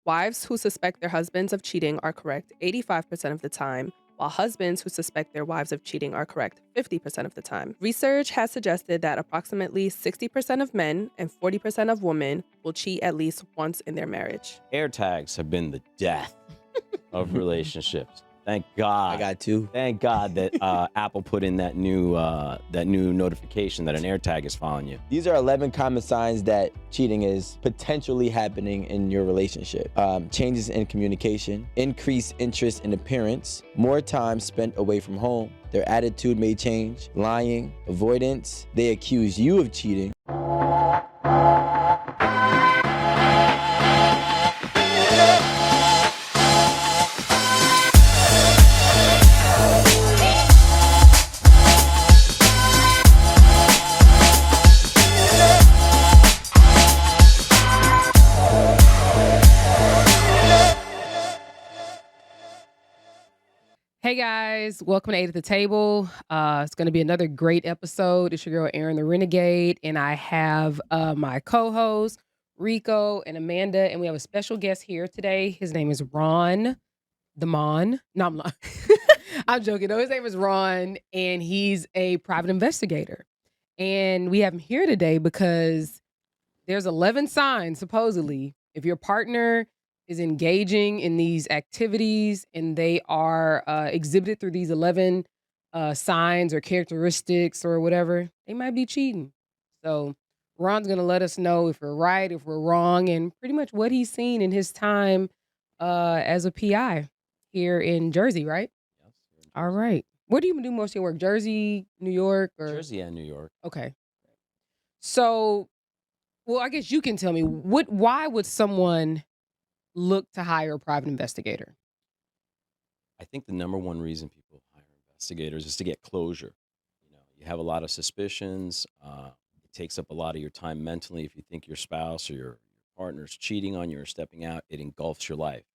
Wives who suspect their husbands of cheating are correct 85% of the time, while husbands who suspect their wives of cheating are correct 50% of the time. Research has suggested that approximately 60% of men and 40% of women will cheat at least once in their marriage. AirTags have been the death of relationships. Thank God. I got two. Thank God that Apple put in that new notification that an AirTag is following you. These are 11 common signs that cheating is potentially happening in your relationship. Changes in communication, increased interest in appearance, more time spent away from home, their attitude may change, lying, avoidance, they accuse you of cheating. Hey guys, welcome to Eight at the Table. It's going to be another great episode. It's your girl Erin the Renegade, and I have my co-hosts Rico and Amanda, and we have a special guest here today. His name is Ron the Mon. No, I'm lying. I'm joking. No, his name is Ron, and he's a private investigator. And we have him here today because there's 11 signs, supposedly, if your partner is engaging in these activities and they are exhibited through these 11 signs or characteristics or whatever, they might be cheating. So Ron's going to let us know if we're right, if we're wrong, and pretty much what he's seen in his time as a PI here in Jersey, right? Yes, you're in All Jersey. right. Where do you do most of your work? Jersey, New York? Or Jersey and New York. Okay. So, well, I guess you can tell me, why would someone look to hire a private investigator? I think the number one reason people hire investigators is to get closure. You have a lot of suspicions. It takes up a lot of your time mentally. If you think your spouse or your partner's cheating on you or stepping out, it engulfs your life,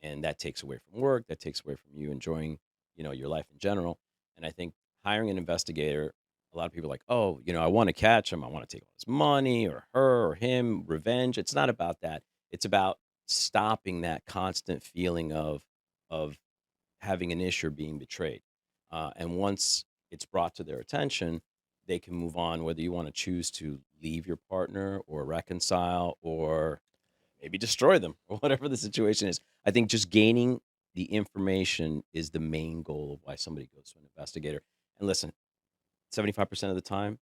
and that takes away from work. That takes away from you enjoying, your life in general. And I think hiring an investigator, a lot of people are like, oh, I want to catch him. I want to take all his money or her or him, revenge. It's not about that. It's about stopping that constant feeling of having an issue or being betrayed. And once it's brought to their attention, they can move on, whether you want to choose to leave your partner or reconcile or maybe destroy them or whatever the situation is. I think just gaining the information is the main goal of why somebody goes to an investigator. And listen, 75% of the time,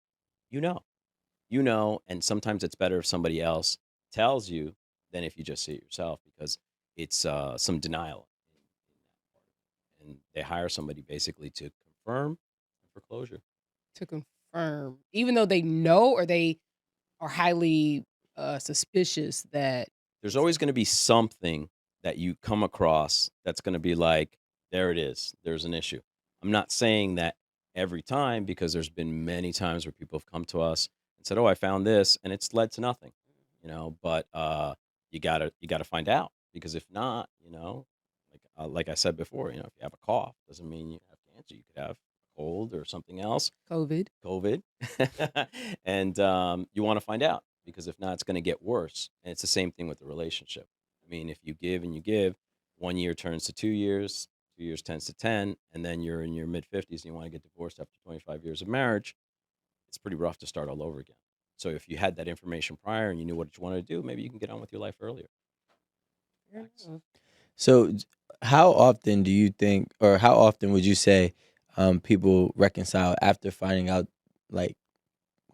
you know, and sometimes it's better if somebody else tells you than if you just see it yourself, because it's some denial in that part of it. And they hire somebody basically to confirm and for closure. To confirm, even though they know or they are highly suspicious that There's always going to be something that you come across that's going to be like, there it is. There's an issue. I'm not saying that every time, because there's been many times where people have come to us and said, "Oh, I found this," and it's led to nothing, But you gotta find out, because if not, like I said before, if you have a cough, doesn't mean you have cancer. You could have a cold or something else, COVID, and you want to find out, because if not, it's going to get worse. And it's the same thing with the relationship. I mean, if you give and you give, 1 year turns to 2 years, 2 years turns to 10, and then you're in your mid 50s and you want to get divorced after 25 years of marriage, it's pretty rough to start all over again. So if you had that information prior and you knew what you wanted to do, maybe you can get on with your life earlier. Fair Facts. enough. So, how often do you think, or how often would you say, people reconcile after finding out, like,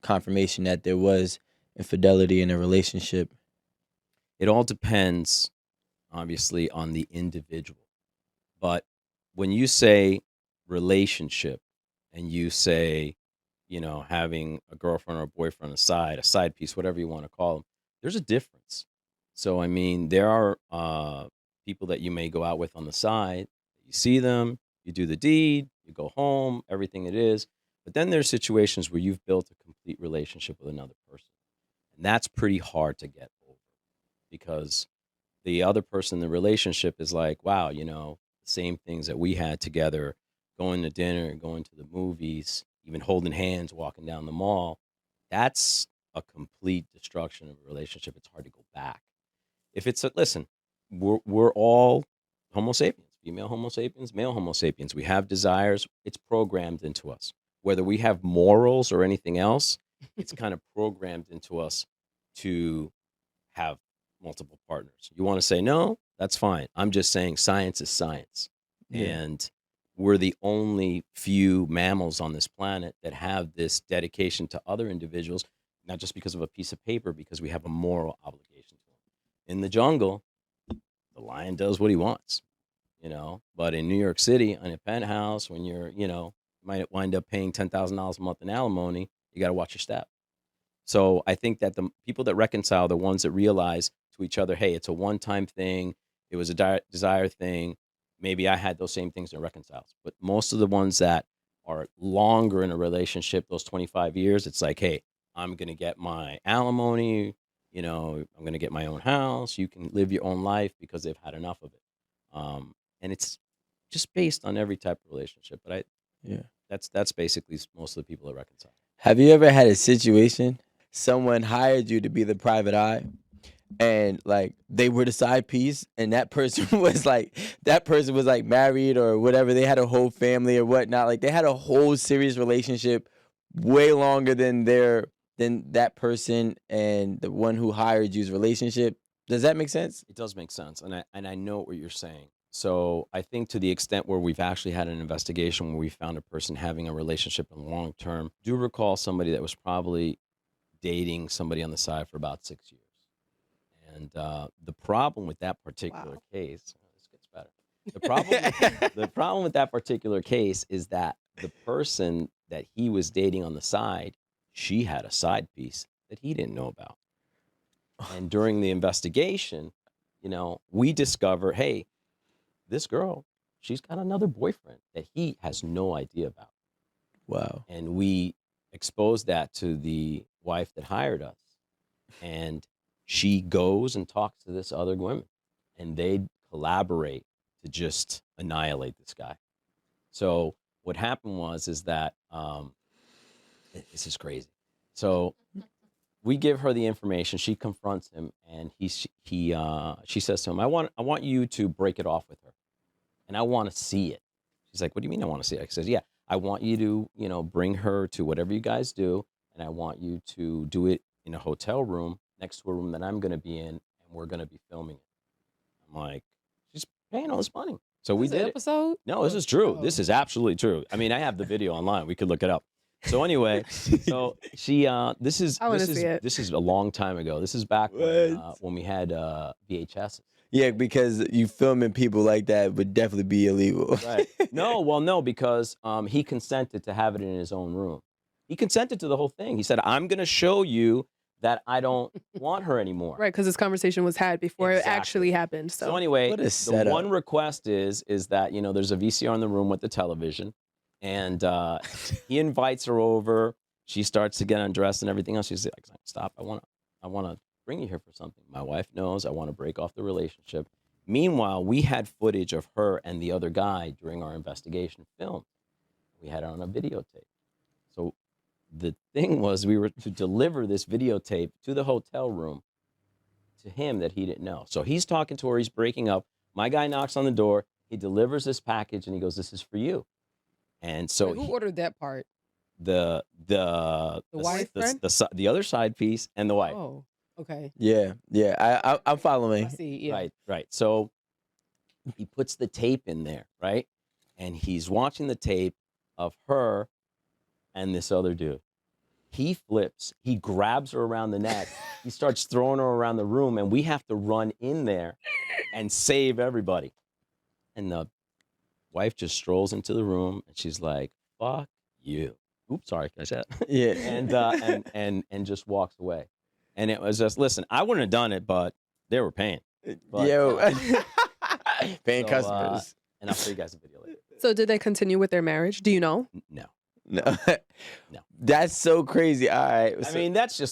confirmation that there was infidelity in a relationship? It all depends, obviously, on the individual. But when you say relationship and you say, having a girlfriend or a boyfriend, a side piece, whatever you want to call them, there's a difference. So, I mean, there are people that you may go out with on the side. You see them, you do the deed, you go home, everything it is. But then there's situations where you've built a complete relationship with another person. And that's pretty hard to get over, because the other person in the relationship is like, wow, the same things that we had together, going to dinner, going to the movies, even holding hands, walking down the mall. That's a complete destruction of a relationship. It's hard to go back. If it's listen, we're all Homo sapiens, female Homo sapiens, male Homo sapiens. We have desires. It's programmed into us. Whether we have morals or anything else, it's kind of programmed into us to have multiple partners. You want to say no? That's fine. I'm just saying science is science. Yeah. And we're the only few mammals on this planet that have this dedication to other individuals, not just because of a piece of paper, because we have a moral obligation to them. In the jungle, the lion does what he wants, but in New York City, on a penthouse, when you're, might wind up paying $10,000 a month in alimony, you got to watch your step. So I think that the people that reconcile, the ones that realize to each other, hey, it's a one-time thing. It was a desire thing. Maybe I had those same things and reconciles. But most of the ones that are longer in a relationship, those 25 years, it's like, hey, I'm going to get my alimony. I'm going to get my own house. You can live your own life because they've had enough of it. And it's just based on every type of relationship. But Yeah. that's basically most of the people that reconcile. Have you ever had a situation someone hired you to be the private eye and like they were the side piece and that person was like married or whatever, they had a whole family or whatnot, like they had a whole serious relationship way longer than that person and the one who hired you's relationship? Does that make sense? It does make sense, and I know what you're saying. So I think to the extent where we've actually had an investigation where we found a person having a relationship in long term, do recall somebody that was probably dating somebody on the side for about 6 years. And the problem with that particular Wow. case, this gets better. The problem with that particular case is that the person that he was dating on the side, she had a side piece that he didn't know about. And during the investigation, we discover, hey, this girl, she's got another boyfriend that he has no idea about. Wow. And we exposed that to the wife that hired us. And she goes and talks to this other woman, and they collaborate to just annihilate this guy. So what happened is that this is crazy. So we give her the information. She confronts him, and she says to him, I want you to break it off with her, and I want to see it. She's like, what do you mean I want to see it? I says, yeah, I want you to, bring her to whatever you guys do, and I want you to do it in a hotel room next to a room that I'm going to be in, and we're going to be filming it. I'm like, she's paying all this money. So we This is an did it. episode? No, this is true. Oh. This is absolutely true. I mean, I have the video online. We could look it up. So anyway, so she this is I wanna see it. this is a long time ago. This is back when we had VHS. Yeah, because you filming people like that would definitely be illegal. Right. No, because he consented to have it in his own room. He consented to the whole thing. He said, I'm going to show you that I don't want her anymore. Right, because this conversation was had before it Exactly. actually happened. So anyway, What a the setup. one request is that, there's a VCR in the room with the television, and he invites her over. She starts to get undressed and everything else. She's like, stop. I want to bring you here for something. My wife knows I want to break off the relationship. Meanwhile, we had footage of her and the other guy during our investigation filmed. We had it on a videotape. So the thing was, we were to deliver this videotape to the hotel room to him that he didn't know. So he's talking to her. He's breaking up. My guy knocks on the door. He delivers this package, and he goes, this is for you. And so wait, who ordered that part? the wife friend? the other side piece and the wife. Oh, okay. Yeah, I'm following. I see. Yeah. Right. So he puts the tape in there, right? And he's watching the tape of her and this other dude. He flips, he grabs her around the neck, he starts throwing her around the room, and we have to run in there and save everybody. And the wife just strolls into the room, and she's like, fuck you. Oops, sorry, can I say that? Yeah. And just walks away. And it was just, listen, I wouldn't have done it, but they were paying. But, Yo. Paying So, customers. and I'll show you guys a video later. So did they continue with their marriage? Do you know? No. No. No. That's so crazy. All right.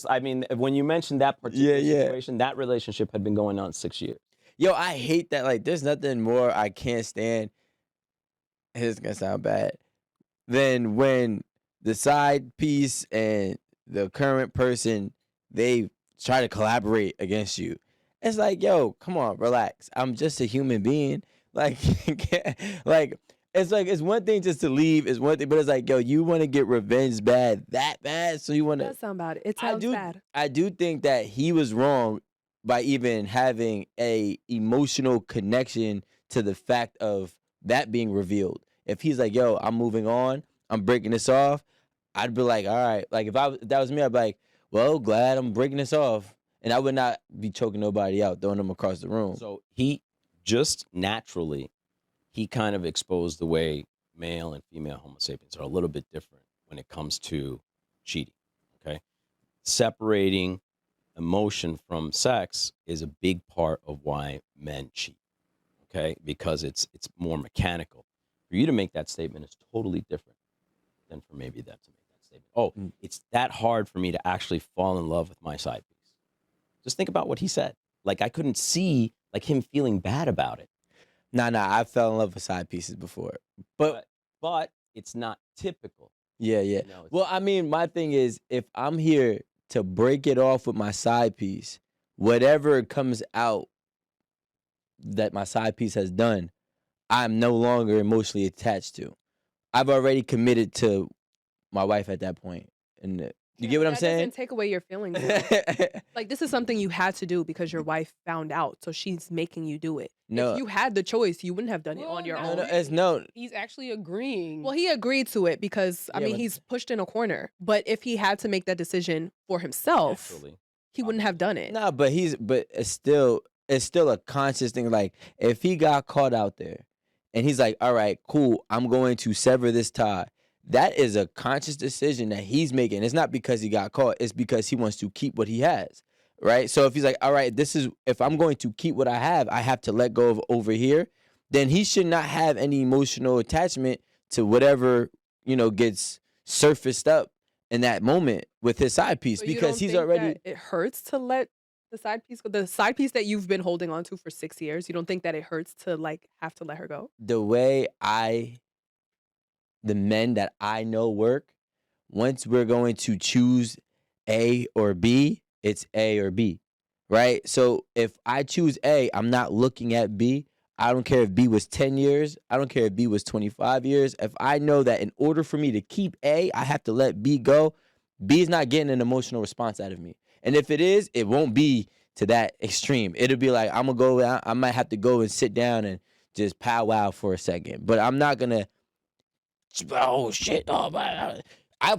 I mean, when you mentioned that particular Yeah. situation, that relationship had been going on 6 years. Yo, I hate that. Like, there's nothing more I can't stand. It's gonna sound bad. Than when the side piece and the current person, they try to collaborate against you. It's like, yo, come on, relax. I'm just a human being. Like, like it's one thing just to leave, it's one thing, but it's like, yo, you want to get revenge that bad, so you It want to. does sound bad. It I sounds do, bad. I do think that he was wrong by even having a emotional connection to the fact of that being revealed. If he's like, yo, I'm moving on, I'm breaking this off, I'd be like, all right. Like if that was me, I'd be like, well, glad I'm breaking this off, and I would not be choking nobody out, throwing them across the room. So he just naturally, he kind of exposed the way male and female Homo sapiens are a little bit different when it comes to cheating. Okay. Separating emotion from sex is a big part of why men cheat. Okay. Because it's more mechanical. For you to make that statement is totally different than for maybe them to make that statement. Oh, Mm. it's that hard for me to actually fall in love with my side piece. Just think about what he said. Like I couldn't see like him feeling bad about it. Nah, I fell in love with side pieces before, but But it's not typical. yeah. You know, Well, I mean, my thing is, if I'm here to break it off with my side piece, whatever comes out that my side piece has done, I'm no longer emotionally attached to. I've already committed to my wife at that point, and you get what I'm That saying? doesn't take away your feelings. Like, this is something you had to do because your wife found out, so she's making you do it. No. If you had the choice, you wouldn't have done it Well, on your no, own. No, it's no. He's actually agreeing. Well, he agreed to it because, I Yeah, mean, but- he's pushed in a corner. But if he had to make that decision for himself, naturally. he wouldn't have done it. Nah, but it's still a conscious thing. Like if he got caught out there, and he's like, all right, cool, I'm going to sever this tie. That is a conscious decision that he's making. It's not because he got caught. It's because he wants to keep what he has, right? So if he's like, all right, if I'm going to keep what I have to let go of over here. Then he should not have any emotional attachment to whatever gets surfaced up in that moment with his side piece, So you because don't he's think already. that it hurts to let the side piece go? The side piece that you've been holding on to for 6 years, you don't think that it hurts to like have to let her go? The way the men that I know work, once we're going to choose A or B, it's A or B, right? So if I choose A, I'm not looking at B. I don't care if B was 10 years. I don't care if B was 25 years. If I know that in order for me to keep A, I have to let B go, B is not getting an emotional response out of me. And if it is, it won't be to that extreme. It'll be like, I'm going to go out. I might have to go and sit down and just powwow for a second. But I'm not going to, oh, shit. Oh, my.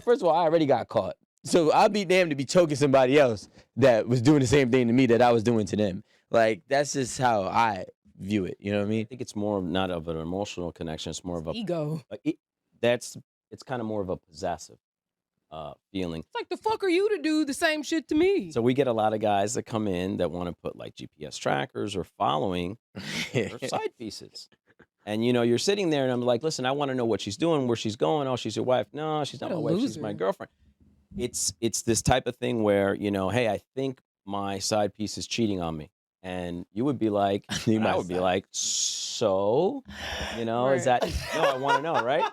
First of all, I already got caught. So I'd be damned to be choking somebody else that was doing the same thing to me that I was doing to them. Like, that's just how I view it. You know what I I mean? think it's more of not of an emotional connection. It's more of a ego. it's kind of more of a possessive feeling. It's like, the fuck are you to do the same shit to me? So we get a lot of guys that come in that want to put like GPS trackers or following their side pieces. And you're sitting there and I'm like, listen, I want to know what she's doing, where she's going. Oh, she's your wife. No, she's not What my a wife. She's my loser. girlfriend. It's this type of thing where, hey, I think my side piece is cheating on me. And you would be like, and I would be like, so, is Right. that, no, I want to know, right?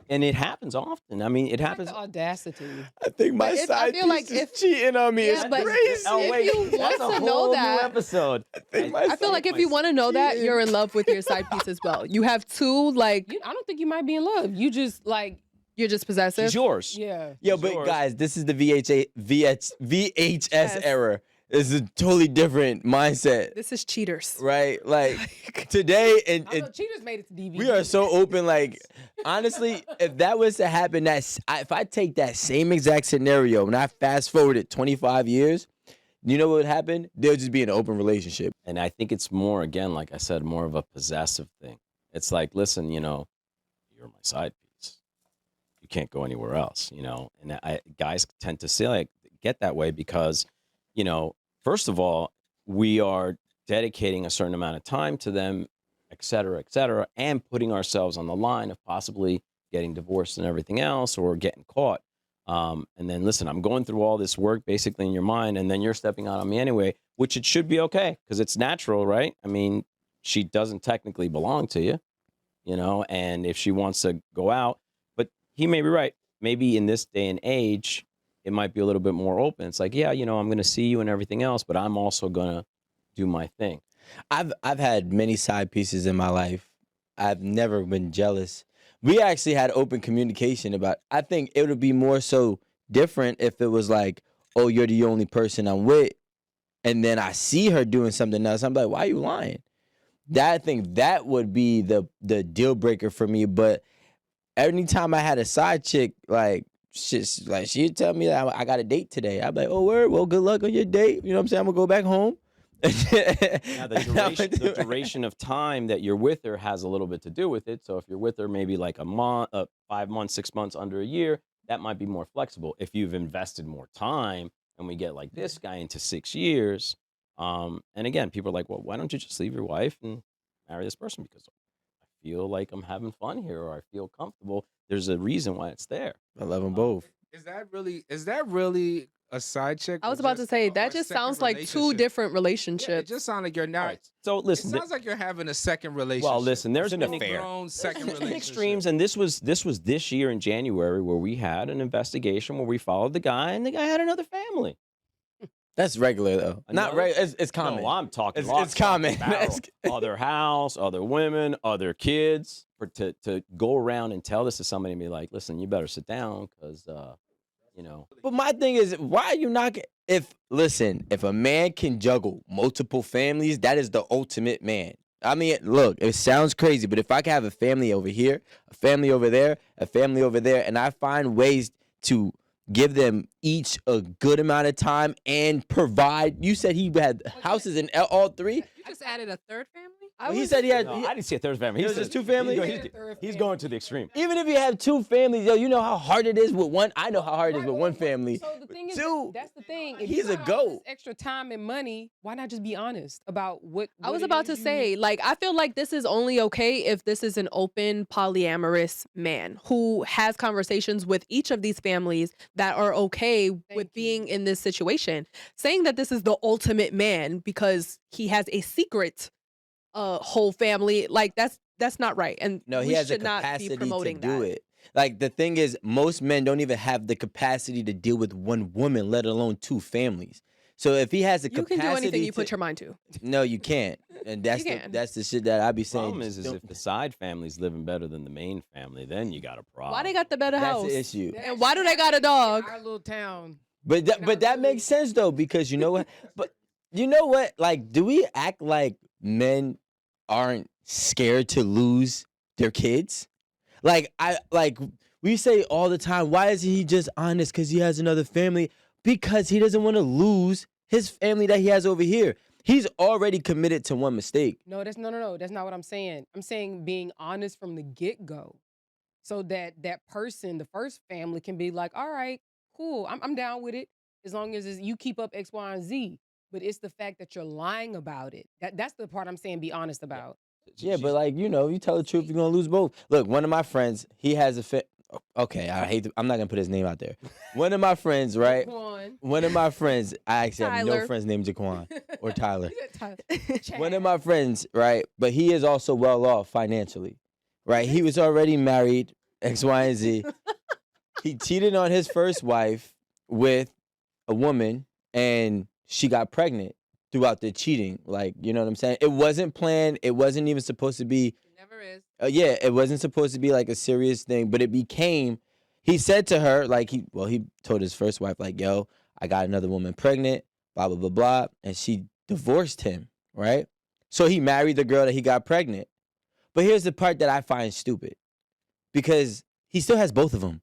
And it happens often. I mean, it Like happens. the audacity. I think my But I side feel piece like is if- cheating on me. Yeah, It's but crazy. Oh, if wait, you want that's a to know whole new that- episode. I feel like if you want to know that, you're in love with your side piece as well. You have two, like, I don't think you might be in love. You just like, you're just possessive. She's yours. yeah. Yo, It's but yours. guys, this is the VHS Yes. era. It's a totally different mindset, This is cheaters. right? Like today, and I know cheaters made it to DVD. we are so open. Like honestly, if that was to happen, if I take that same exact scenario and I fast forward it 25 years, you know what would happen? They'll just be in an open relationship. And I think it's more, again, like I said, more of a possessive thing. It's like, listen, you're my side piece. You can't go anywhere else, And guys tend to say, get that way because, first of all, we are dedicating a certain amount of time to them, et cetera, and putting ourselves on the line of possibly getting divorced and everything else or getting caught. And then, listen, I'm going through all this work basically in your mind, and then you're stepping out on me anyway, which it should be okay because it's natural, right? I mean, she doesn't technically belong to you, and if she wants to go out, but he may be right. Maybe in this day and age, it might be a little bit more open. It's like, yeah, I'm going to see you and everything else, but I'm also going to do my thing. I've had many side pieces in my life. I've never been jealous. We actually had open communication about. I think it would be more so different if it was like, oh, you're the only person I'm with, and then I see her doing something else. I'm like, why are you lying? That I think that would be the deal breaker for me. But anytime I had a side chick, like she'd tell me that I got a date today. I'd be like, oh, word, well, good luck on your date. You know what I'm saying? I'm gonna go back home. Now, the duration of time that you're with her has a little bit to do with it. So if you're with her maybe like a month, 5 months, 6 months, under a year, that might be more flexible. If you've invested more time and we get like this guy into 6 years, and again, people are like, well, why don't you just leave your wife and marry this person? Because I feel like I'm having fun here, or I feel comfortable. There's a reason why it's there. I love them both. Is that really a side chick? I was or about to say or that a just second sounds like two relationship? different Yeah, it relationships. just sounds like you're All not. right. So It listen, sounds like you're having a second relationship. well, listen, there's a been grown second there's been relationship. extremes, and this was this year in January where we had an investigation where we followed the guy, and the guy had another family. That's regular though. Not Another- regular. It's common. No, I'm talking. It's common. Other house, other women, other kids. To go around and tell this to somebody and be like, listen, you better sit down because, you know. But my thing is, why are you not? If a man can juggle multiple families, that is the ultimate man. I mean, look, it sounds crazy, but if I can have a family over here, a family over there, a family over there, and I find ways to give them each a good amount of time and provide. You said he had houses in all three. You just added a third family? Well, he said he had. No, he- I didn't see a third family. It was just two families? He's going to the extreme. even if you have two families, yo, you know how hard it is with one. I know how hard it is with one family. So the thing is, Two, that's the thing. If he's you a got all this goat. extra time and money, why not just be honest about what? I was it about is to you- say, like, I feel like this is only okay if this is an open polyamorous man who has conversations with each of these families that are okay with being in this situation. Saying that this is the ultimate man because he has a secret whole family, like that's not right. And No, he we has the should not be capacity to promoting do that. it. Like the thing is, most men don't even have the capacity to deal with one woman, let alone two families. So if he has the You capacity, can do anything you to, put your mind to. no, you can't. And that's You the, can. that's the shit that I be The saying. problem is don't- if the side family's living better than the main family, then you got a problem. Why they got the better that's house? the issue. And why do they got a dog? Our little town. But that makes sense though, because you know what? But you know what? Like, do we act like men aren't scared to lose their kids? Like we say all the time, why isn't he just honest? Because he has another family. Because he doesn't want to lose his family that he has over here. He's already committed to one mistake. No, no. That's not what I'm saying. I'm saying being honest from the get go, so that that person, the first family, can be like, all right, cool, I'm down with it as long as you keep up X, Y, and Z. But it's the fact that you're lying about it. That's the part I'm saying. Be honest about. Yeah, but like, you know, you tell the truth, you're gonna lose both. Look, one of my friends, he has a okay, I'm not gonna put his name out there. One of my friends, right? Jaquan. One of my friends, I actually have no Tyler. friends named Jaquan or Tyler. You said Tyler. One of my friends, right? But he is also well off financially, right? He was already married, X, Y, and Z. He cheated on his first wife with a woman, and she got pregnant throughout the cheating. Like, you know what I'm saying? It wasn't planned. It wasn't even supposed to be. It never is. Yeah, it wasn't supposed to be like a serious thing, but it became. He said to her, like he told his first wife, like, yo, I got another woman pregnant, blah blah blah blah, and she divorced him, right? So he married the girl that he got pregnant. But here's the part that I find stupid, because he still has both of them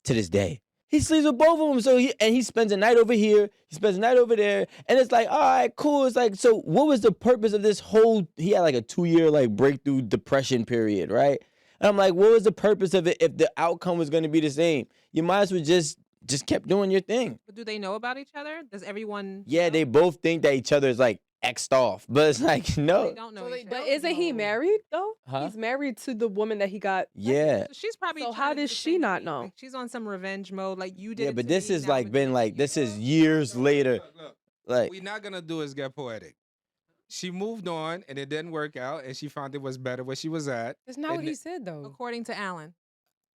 to this day. He sleeps with both of them, so he spends a night over here, he spends a night over there, and it's like, all right, cool. It's like, so what was the purpose of this whole? He had like a 2-year like breakthrough depression period, right? And I'm like, what was the purpose of it if the outcome was going to be the same? You might as well just kept doing your thing. But do they know about each other? Does everyone? Yeah, know? they both think that each other is like X'd off, but it's like They no, don't know So each they other. But isn't he married though? Huh? He's married to the woman that he got. yeah. So she's probably. So trying how to do does the she same not thing. know? Like, she's on some revenge mode, like you did. Yeah, it but to this me, is now like I'm been gonna like do it this to is you. years later. Look, Like we're not gonna do is get poetic. She moved on and it didn't work out, and she found it was better where she was at. That's not And what he it- said though. According to Alan.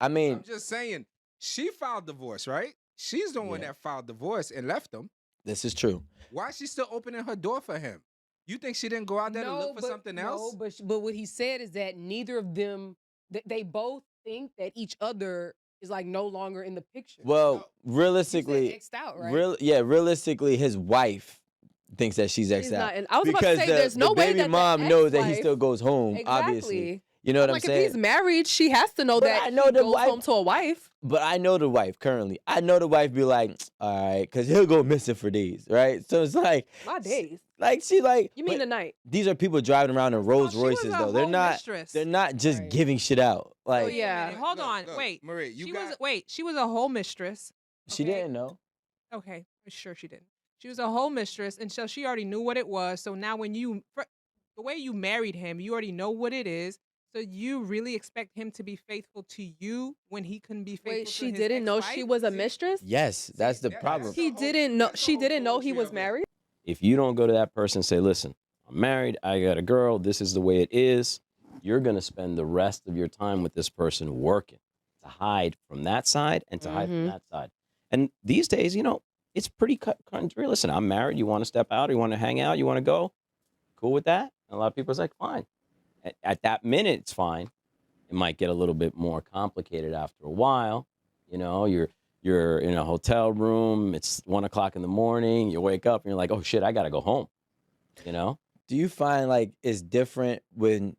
I mean, I'm just saying, she filed divorce, right? She's the one Yeah. that filed divorce and left him. this is true. Why is she still opening her door for him? You think she didn't go out there to look for something else? But what he said is that neither of them, they both think that each other is like no longer in the picture. Well, You said realistically, X'd out, right? realistically, his wife thinks that she's She's X'd out not. And I was about to because say, the, there's the no way baby that mom the knows that he ex-wife. still goes home. Obviously, Exactly. you know I'm what I'm like, if saying. he's married, she has to know But that I know he the goes wife- home to a wife. But I know the wife currently. I know the wife be like, all right, because he'll go missing for days, right? So it's like, My days. like she like. You mean but tonight? these are people driving around in Rolls she was Royces a though. They're home not. mistress. They're not just Right. giving shit out. Like Wait a yeah. minute. Hold on. Look, Wait. Marie, you got. She was a whole mistress. she Okay. didn't know. Okay, for sure she didn't. She was a whole mistress, and so she already knew what it was. So now, when the way you married him, you already know what it is. So you really expect him to be faithful to you when he couldn't be faithful Wait, to she his didn't know ex-wife? she was a mistress? Yes, that's the Yeah, problem. that's He the whole- didn't know. that's the She whole didn't know he poetry was of it. married. If you don't go to that person and say, listen, I'm married, I got a girl, this is the way it is, you're going to spend the rest of your time with this person working to hide from that side and to hide from Mhm. that side. And these days, it's pretty cut and dry. Listen, I'm married. You want to step out or you want to hang out? You want to go? Cool with that? And a lot of people are like, fine. At that minute, it's fine. It might get a little bit more complicated after a while. You're in a hotel room. It's 1:00 in the morning. You wake up and you're like, oh shit, I got to go home. Do you find like it's different when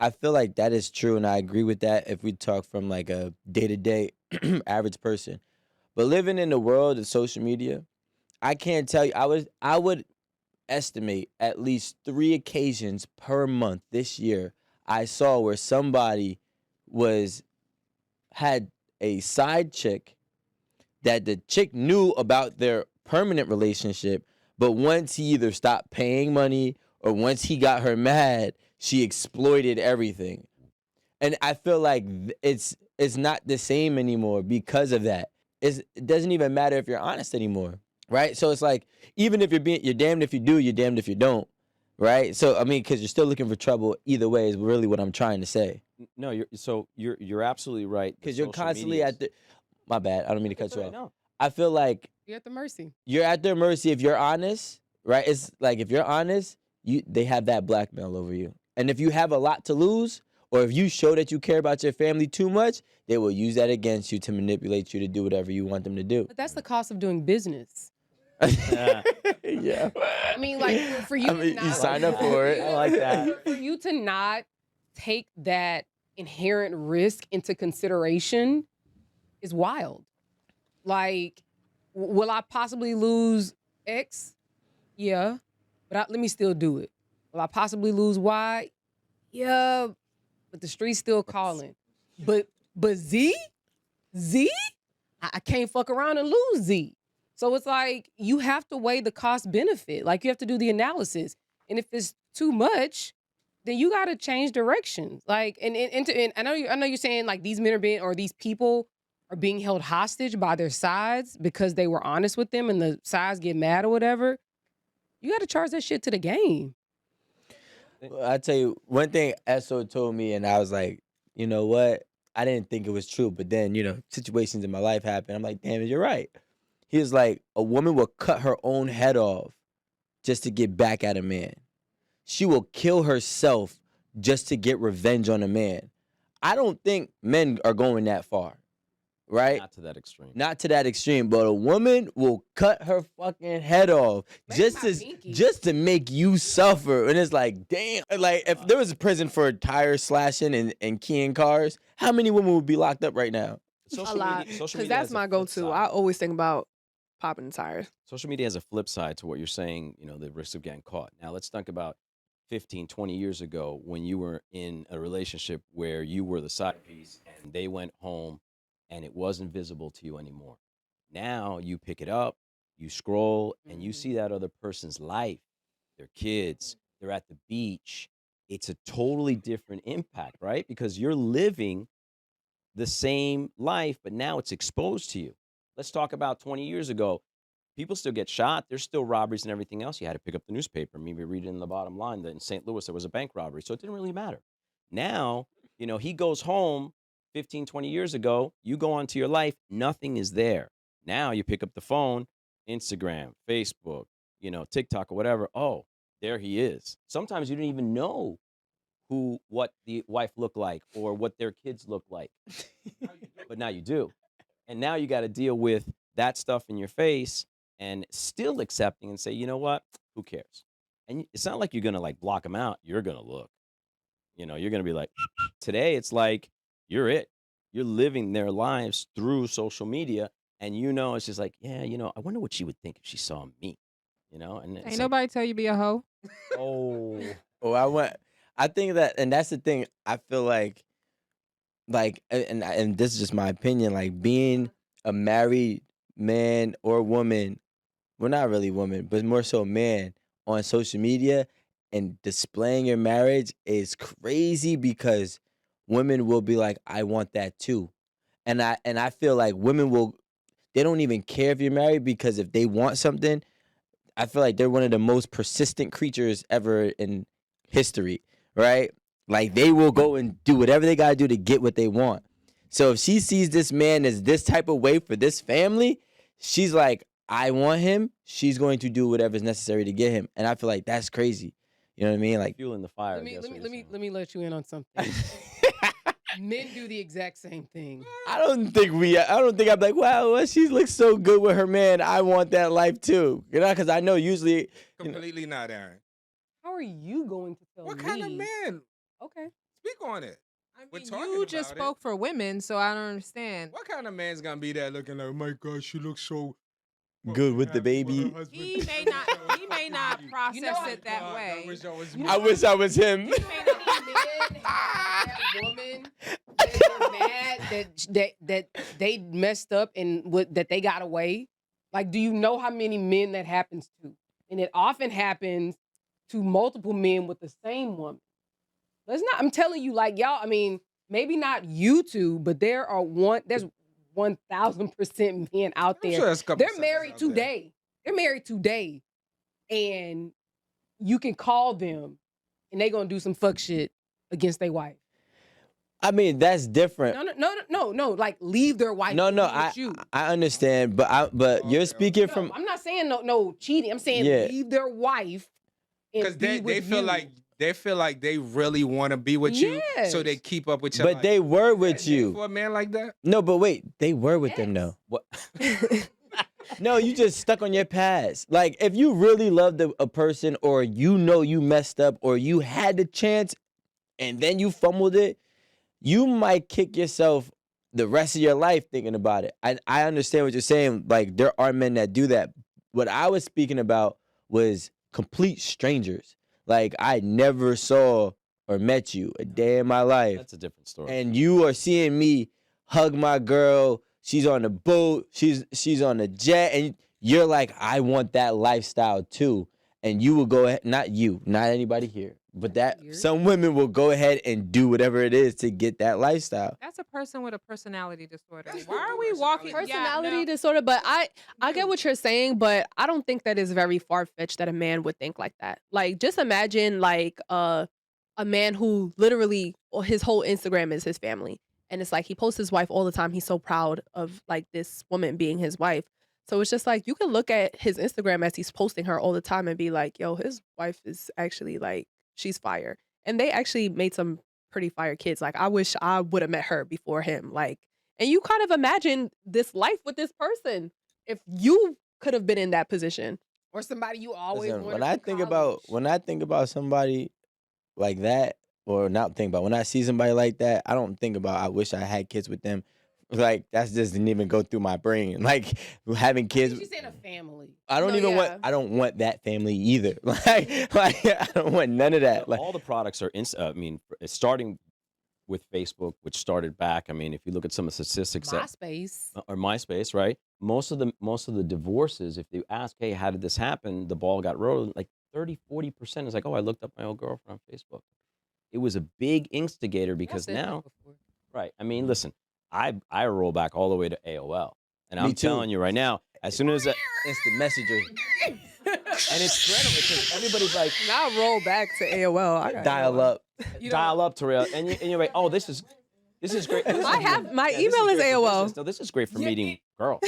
I feel like that is true and I agree with that if we talk from like a day-to-day average person. But living in the world of social media, I can't tell you I would estimate at least 3 occasions per month this year I saw where somebody had a side chick that the chick knew about their permanent relationship, but once he either stopped paying money or once he got her mad, she exploited everything. And I feel like it's not the same anymore because of that. It doesn't even matter if you're honest anymore, right? So it's like even if you're damned if you do, you're damned if you don't, right? So I mean, because you're still looking for trouble either way is really what I'm trying to say. No, you're absolutely right. Because you're constantly at the. My bad. I don't mean to cut you off. I feel like You're at the mercy. you're at their mercy if you're honest, right? It's like if you're honest, they have that blackmail over you. And if you have a lot to lose, or if you show that you care about your family too much, they will use that against you to manipulate you to do whatever you want them to do. But that's the cost of doing business. Yeah. I mean, like for you, I mean, to you not, sign up for it. I like that. For you to not take that inherent risk into consideration is wild. Like, will I possibly lose X? Yeah, but let me still do it. Will I possibly lose Y? Yeah, but the street's still calling. But Z, I can't fuck around and lose Z. So it's like you have to weigh the cost benefit. Like you have to do the analysis, and if it's too much, then you got to change directions. Like, and I know you're saying like these men are being or these people are being held hostage by their sides because they were honest with them, and the sides get mad or whatever. You got to charge that shit to the game. I tell you one thing Esso told me, and I was like, you know what? I didn't think it was true, but then situations in my life happen. I'm like, damn it, you're right. He was like, a woman will cut her own head off just to get back at a man. She will kill herself just to get revenge on a man. I don't think men are going that far, right? Not to that extreme. Not to that extreme, but a woman will cut her fucking head off Maybe just my to pinky. just to make you suffer. And it's like, damn. Like if there was a prison for tire slashing and keying cars, how many women would be locked up right now? A lot. social Because media that's has a my flip go-to. side. I always think about popping the tires. Social media has a flip side to what you're saying, the risk of getting caught. Now, let's think about 15, 20 years ago when you were in a relationship where you were the side piece and they went home and it wasn't visible to you anymore. Now you pick it up, you scroll, and you see that other person's life, their kids, they're at the beach. It's a totally different impact, right? Because you're living the same life, but now it's exposed to you. Let's talk about 20 years ago. People still get shot. There's still robberies and everything else. You had to pick up the newspaper, maybe read it in the bottom line that in St. Louis there was a bank robbery. So it didn't really matter. Now, he goes home 15, 20 years ago. You go onto your life, nothing is there. Now you pick up the phone, Instagram, Facebook, TikTok or whatever. Oh, there he is. Sometimes you didn't even know what the wife looked like or what their kids look like. But now you do. And now you got to deal with that stuff in your face and still accepting and say, you know what? Who cares? And it's not like you're going to like block them out. You're going to look, you're going to be like, today it's like, you're it. You're living their lives through social media. And it's just like, yeah, I wonder what she would think if she saw me, and it's Ain't like, nobody tell you be a hoe. oh, I think that, and that's the thing. I feel like, and this is just my opinion, like being a married man or woman, well, not really woman, but more so man on social media and displaying your marriage is crazy because women will be like, I want that too. And I feel like they don't even care if you're married because if they want something, I feel like they're one of the most persistent creatures ever in history, right? Like they will go and do whatever they gotta do to get what they want. So if she sees this man as this type of way for this family, she's like, I want him. She's going to do whatever is necessary to get him. And I feel like that's crazy. You know what I mean? Like, fueling the fire. Let I me guess let what me you're let me saying. let me let you in on something. Men do the exact same thing. I don't think I'm like, wow, well, she looks so good with her man. I want that life too. Because I know usually, Completely not, Aaron. How are you going to tell What me? kind of man? Okay. Speak on it. I We're mean, talking you just about it. spoke for women, so I don't understand. What kind of man's gonna be there looking like, oh my God, she looks so good with the happy with her baby. husband. He may not. He may not process Oh my it that God, way. I wish I was You me. I wish I was him. How many men have that woman that were mad that they messed up and that they got away? Like, do you know how many men that happens to? And it often happens to multiple men with the same woman. I'm telling you, like, y'all, I mean, maybe not you two, but there's 1000% men out I'm there. sure there's a couple They're suckers married out there. today. They're married today. And you can call them and they gonna do some fuck shit against their wife. I mean, that's different. No. Like leave their wife. No, and no, be with you. I understand, but you're Okay, speaking No, from I'm not saying no cheating. I'm saying Yeah. leave their wife and Because be they with feel you. like they really want to be with you, so they Yes. keep up with you. but they were with you. For a man like that. No, but wait, they were with them though. What? No, you just stuck on your past. Like if you really loved a person or you messed up or you had the chance and then you fumbled it, you might kick yourself the rest of your life thinking about it. I understand what you're saying. Like there are men that do that. What I was speaking about was complete strangers. Like I never saw or met you a day in my life. That's a different story. And you are seeing me hug my girl. She's on the boat. She's on the jet, and you're like, I want that lifestyle too. And you will go ahead, not anybody here, but that Weird. some women will go ahead and do whatever it is to get that lifestyle. That's a person with a personality disorder. That's Why are what we walking? Personality Yeah, no. disorder, but I get what you're saying, but I don't think that is very far fetched that a man would think like that. Like just imagine like a man who literally his whole Instagram is his family. And it's like he posts his wife all the time. He's so proud of like this woman being his wife. So it's just like you can look at his Instagram as he's posting her all the time and be like, yo, his wife is actually like, she's fire. And they actually made some pretty fire kids. Like I wish I would have met her before him. Like, and you kind of imagine this life with this person if you could have been in that position. Or somebody you always Listen, wanted when I from think about somebody like that, or not think about when I see somebody like that, I don't think about I wish I had kids with them. Like that just didn't even go through my brain. Like having kids. She's in a family. I don't No, even yeah. I don't want that family either. Like I don't want none of that. Like all the products are it's starting with Facebook, which started back. I mean, if you look at some of the statistics MySpace. or MySpace, right? Most of the divorces, if you ask, hey, how did this happen? The ball got rolling. Like 30-40% is like, oh, I looked up my old girlfriend on Facebook. It was a big instigator because I've said that now, before. right? I mean, listen, I roll back all the way to AOL, and Me I'm too. telling you right now, as soon as instant messenger, and it's incredible because everybody's like, Now roll back to AOL. I got dial AOL. up. dial up to rail, and you're like, oh, this is great. I have my this email is great for AOL. business. No, this is great for meeting girls.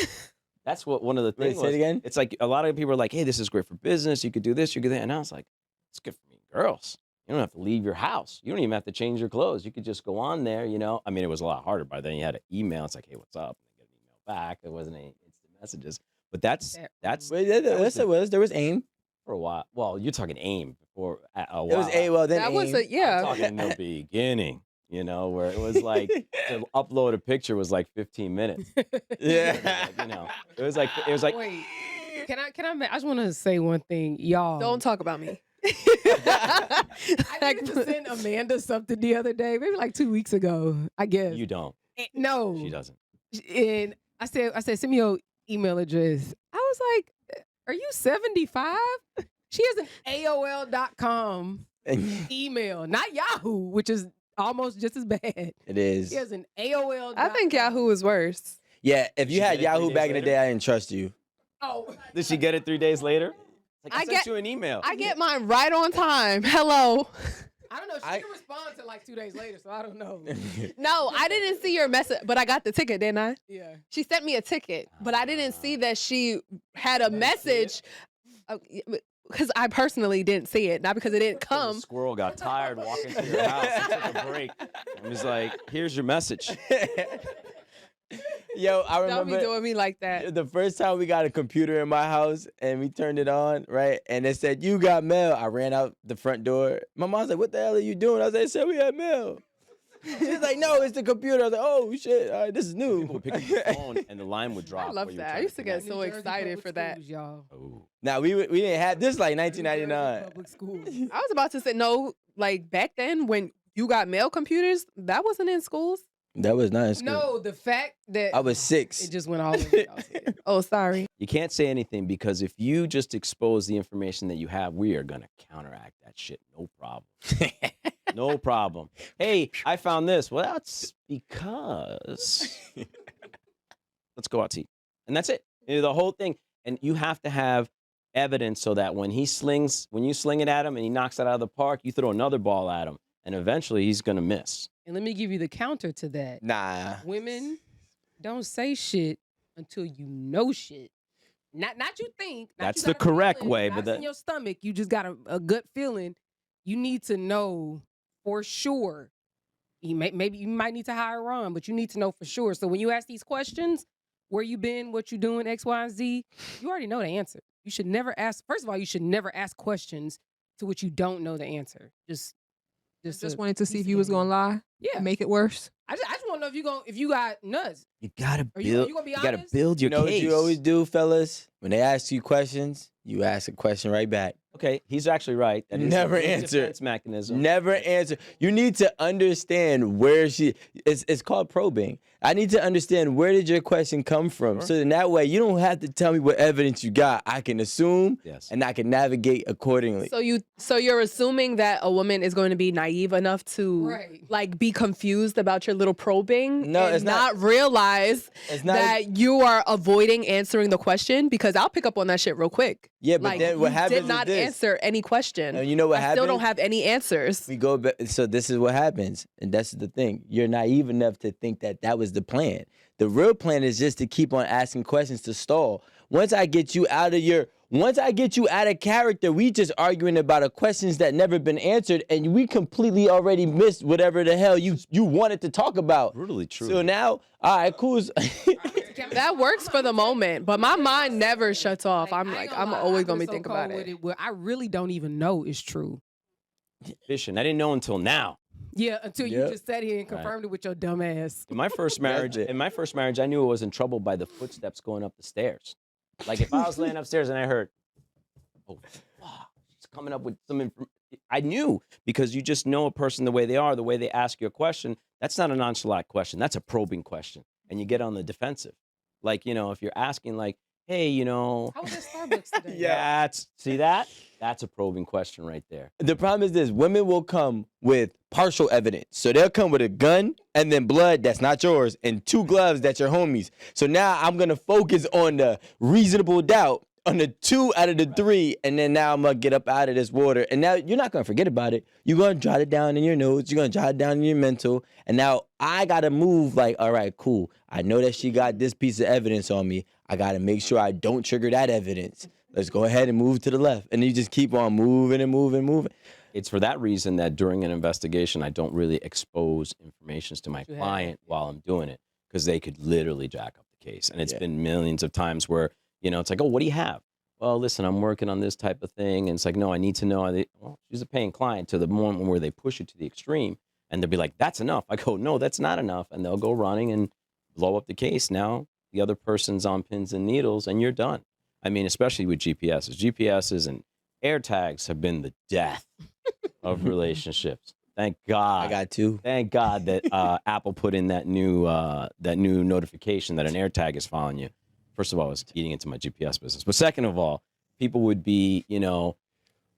That's what one of the Wait, things say it was. again? It's like a lot of people are like, hey, this is great for business. You could do this, you could do that. And I was like, it's good for me, girls. You don't have to leave your house. You don't even have to change your clothes. You could just go on there, I mean, it was a lot harder by then. You had an email. It's like, hey, what's up? And get an email back. There wasn't any instant messages. But that's Wait, there was AIM. for a while. Well, you're talking AIM before a while. It was AIM. Well, then That AIM. was a I'm talking in the beginning, where it was like to upload a picture was like 15 minutes. Yeah. It was like Wait, can I just want to say one thing, y'all. Don't talk about me. I needed to send Amanda something the other day, maybe like 2 weeks ago, I guess. you don't. No. She doesn't. And I said, send me your email address. I was like, are you 75? She has an AOL.com email, not Yahoo, which is almost just as bad. It is. She has an AOL. I think Yahoo is worse. Yeah, if you She had get it 3 Yahoo days back in the later? day, I didn't trust you. Oh, Did she get it 3 days later? Like, I I sent get- you an email. I get mine right on time. Hello. I don't know. She didn't respond to like 2 days later, so I don't know. No, I didn't see your message, but I got the ticket, didn't I? Yeah. She sent me a ticket, but I didn't see that she had a message. Because I personally didn't see it, not because it didn't The come. squirrel got tired walking to your house. He took a break. And was like, here's your message. Yo, I Don't remember be doing me like that. the first time we got a computer in my house and we turned it on, right? And it said, you got mail. I ran out the front door. My mom's like, what the hell are you doing? I was like, it said we had mail. She's like, no, it's the computer. I was like, oh, shit. All right, this is new. People would pick up the phone and the line would drop. I love while you were that. I trying used to get connect. so New Jersey excited public for that. schools, y'all. Oh. Now, we didn't have, this is like New Jersey 1999. public schools. I was about to say, no, like back then when you got mail computers, that wasn't in schools. That was not in school. No, the fact that I was 6. it just went all over y'all's head. Oh, sorry. You can't say anything because if you just expose the information that you have, we are going to counteract that shit. No problem. No problem. Hey, I found this. Well, that's because let's go out to eat. And that's it. The whole thing. And you have to have evidence so that when you sling it at him and he knocks it out of the park, you throw another ball at him. And eventually he's going to miss. And let me give you the counter to that. Nah. Women don't say shit until you know shit. Not you think. Not That's you the got a correct feeling, way, not but it's in your stomach. You just got a gut feeling. You need to know for sure. Maybe you might need to hire Ron, but you need to know for sure. So when you ask these questions, where you been, what you doing, X, Y, and Z, you already know the answer. You should never ask. First of all, you should never ask questions to which you don't know the answer. Just Wanted to see piece if of you was game. gonna lie Yeah. and make it worse. I just want to know if you got nuts. You got to Are build. you gonna be got to honest? build your You know case. what you always do, fellas? When they ask you questions, you ask a question right back. Okay, he's actually right. That is a Never good answer. defense mechanism. Never answer. You need to understand where it's called probing. I need to understand where did your question come from. Sure. So then that way you don't have to tell me what evidence you got. I can assume Yes. and I can navigate accordingly. So you're assuming that a woman is going to be naive enough to Right. like be confused about your little probing No, and it's not. realize It's not that you are avoiding answering the question because I'll pick up on that shit real quick. Yeah, but Like then what you happens did not is this. answer any question. And you know what I still don't happens? have any answers. We go back. So this is what happens, and that's the thing. You're naive enough to think that that was the plan. The real plan is just to keep on asking questions to stall. Once I get you out of character, we just arguing about a questions that never been answered, and we completely already missed whatever the hell you wanted to talk about. Brutally true. So now, all right, cool. That works for the moment, but my mind never shuts off. I'm I ain't like, gonna I'm lie, always I've gonna be been so thinking cold about with it. Where I really don't even know is true. Fishing. I didn't know until now. Yeah, until you Yep. just sat here and Right. confirmed it with your dumb ass. In my first marriage, it. I knew I was in trouble by the footsteps going up the stairs. Like if I was laying upstairs and I heard, oh, fuck, she's coming up with some information. I knew because you just know a person the way they are, the way they ask you a question. That's not a nonchalant question. That's a probing question. And you get on the defensive. Like, if you're asking like, hey, How was at Starbucks today? Yeah. see that? That's a probing question right there. The problem is this: women will come with partial evidence. So they'll come with a gun and then blood that's not yours and 2 gloves that's your homies. So now I'm gonna focus on the reasonable doubt on the 2 out of the 3, and then now I'm gonna get up out of this water. And now you're not gonna forget about it. You're gonna jot it down in your notes. You're gonna jot it down in your mental. And now I gotta move like, all right, cool. I know that she got this piece of evidence on me. I gotta make sure I don't trigger that evidence. Let's go ahead and move to the left. And you just keep on moving and moving and moving. It's for that reason that during an investigation, I don't really expose information to my You have, client while I'm doing it, because they could literally jack up the case. And it's Yeah. been millions of times where, it's like, oh, what do you have? Well, listen, I'm working on this type of thing. And it's like, no, I need to know. Well, she's a paying client, to the moment where they push it to the extreme. And they'll be like, that's enough. I go, no, that's not enough. And they'll go running and blow up the case. Now the other person's on pins and needles and you're done. I mean, especially with GPSs. GPSs and AirTags have been the death of relationships. Thank God. I got two. Thank God that Apple put in that new notification that an AirTag is following you. First of all, it's eating into my GPS business. But second of all, people would be,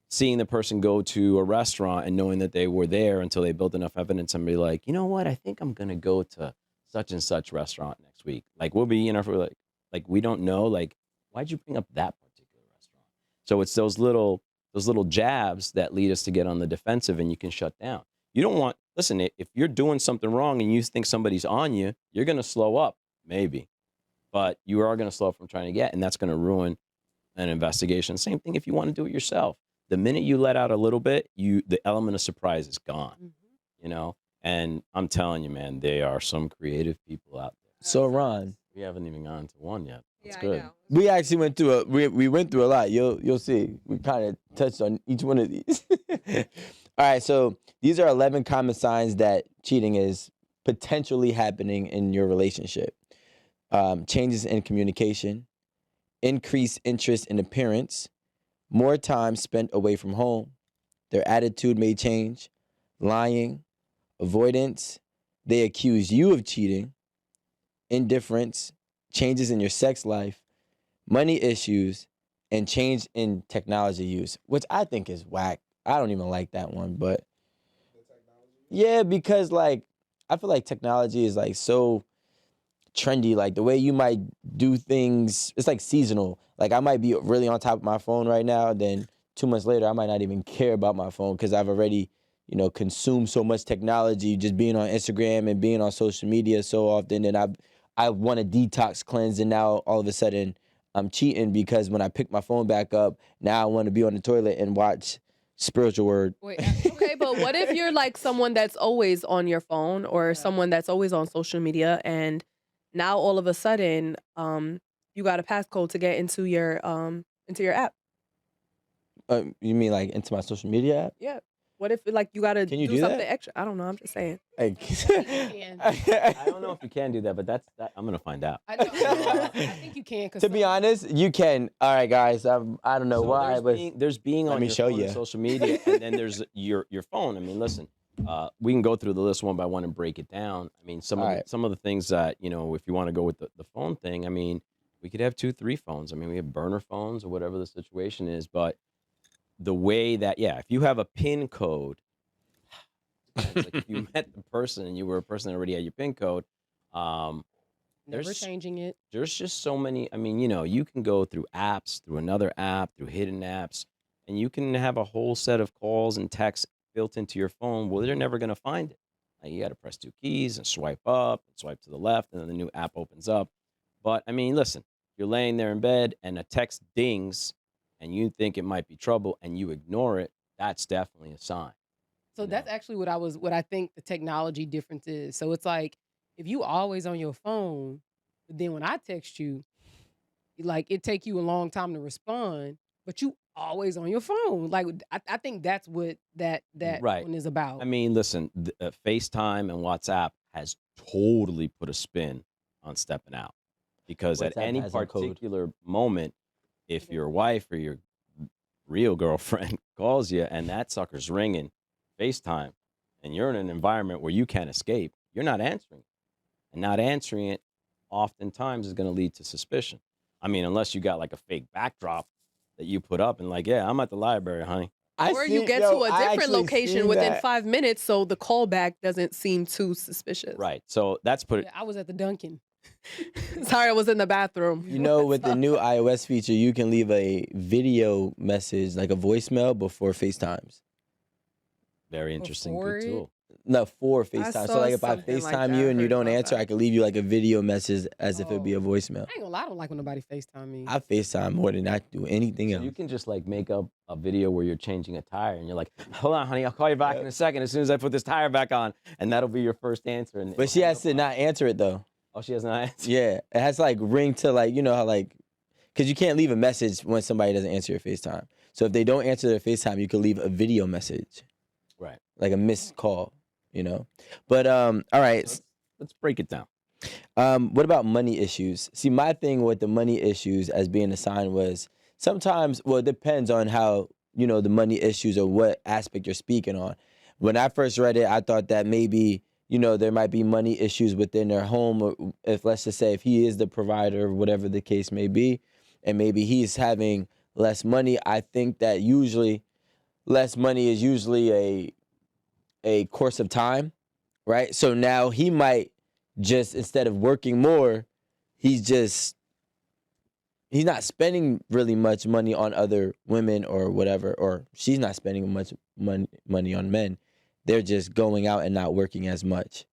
seeing the person go to a restaurant and knowing that they were there until they built enough evidence and be like, you know what? I think I'm going to go to such and such restaurant next week. Like, we'll be, if we're like, we don't know, like, why'd you bring up that particular restaurant? So it's those little jabs that lead us to get on the defensive, and you can shut down. You don't want, listen, if you're doing something wrong and you think somebody's on you, you're going to slow up, maybe. But you are going to slow up from trying to get, and that's going to ruin an investigation. Same thing if you want to do it yourself. The minute you let out a little bit, the element of surprise is gone, And I'm telling you, man, there are some creative people out there. So, Ron, We haven't even gotten to one yet. That's I good. know. we actually went through we went through a lot. You'll see. We kind of touched on each one of these. All right, so these are 11 common signs that cheating is potentially happening in your relationship. Changes in communication, increased interest in appearance, more time spent away from home, their attitude may change, lying, avoidance, they accuse you of cheating, indifference, changes in your sex life, money issues, and change in technology use, which I think is whack. I don't even like that one, but yeah, because like I feel like technology is like so trendy. Like the way you might do things, it's like seasonal. Like I might be really on top of my phone right now, then 2 months later I might not even care about my phone because I've already, consumed so much technology, just being on Instagram and being on social media so often, and I want to detox cleanse, and now all of a sudden I'm cheating because when I pick my phone back up, now I want to be on the toilet and watch Spiritual Word. Wait, Okay, but what if you're like someone that's always on your phone or someone that's always on social media, and now all of a sudden, you got a passcode to get into your app? You mean like into my social media app? Yeah. What if like you got to Can you do do something that? extra? I don't know. I'm just saying. Like, I don't know if you can do that, but I'm going to find out. I know. I think you can. to be honest, you can. All right, guys. I don't know So why, but there's being let on me your show phone you. and social media, and then there's your phone. I mean, listen, we can go through the list one by one and break it down. I mean, some of the things that if you want to go with the phone thing, I mean, we could have 2, 3 phones. I mean, we have burner phones or whatever the situation is, but the way that if you have a PIN code. Like if you met the person and you were a person that already had your PIN code, Never there's changing it. there's just so many. I mean, you can go through apps, through another app, through hidden apps, and you can have a whole set of calls and texts built into your phone. Well, they're never going to find it. Like, you got to press 2 keys and swipe up and swipe to the left, and then the new app opens up. But I mean, listen, you're laying there in bed and a text dings, and you think it might be trouble, and you ignore it. That's definitely a sign. So that's actually what I think the technology difference is. So it's like if you always on your phone, but then when I text you, like it take you a long time to respond, but you always on your phone. Like I think that's what that Right. one is about. I mean, listen, FaceTime and WhatsApp has totally put a spin on stepping out, because at WhatsApp any has a code. particular moment, if your wife or your real girlfriend calls you and that sucker's ringing, FaceTime, and you're in an environment where you can't escape, you're not answering it. And not answering it oftentimes is going to lead to suspicion. I mean, unless you got like a fake backdrop that you put up and like, yeah, I'm at the library, honey. Or you get to a different location within 5 minutes, so the callback doesn't seem too suspicious. Right. So that's Yeah, I was at the Dunkin'. Sorry, I was in the bathroom. with the new iOS feature, you can leave a video message, like a voicemail, before FaceTimes. very interesting. Before Good it? tool. No, for I FaceTime. So saw like if I something like FaceTime that. you I and you heard don't about answer, I that. could leave you like a video message as if it would be a Oh. voicemail. I ain't gonna lie, I don't like when nobody FaceTime me. I FaceTime more than I do anything So else. you can just like make up a video where you're changing a tire and you're like, hold on, honey, I'll call you back in a second as soon as I put this tire back on. And that'll be your first answer. And But she has to not answer it though. Oh, she has not answered. Yeah, it has to like ring to like, you know how like, because you can't leave a message when somebody doesn't answer your FaceTime. So if they don't answer their FaceTime, you can leave a video message, Right. like a missed call, you know. But all right, Let's break it down. what about money issues? See, my thing with the money issues as being a sign was sometimes, well, it depends on how, you know, the money issues or what aspect you're speaking on. When I first read it, I thought that maybe, you know, there might be money issues within their home, or if let's just say if he is the provider, whatever the case may be, and maybe he's having less money. I think that usually less money is usually a course of time, right? So now he might just, instead of working more, he's not spending really much money on other women or whatever, or she's not spending much money on men. They're just going out and not working as much.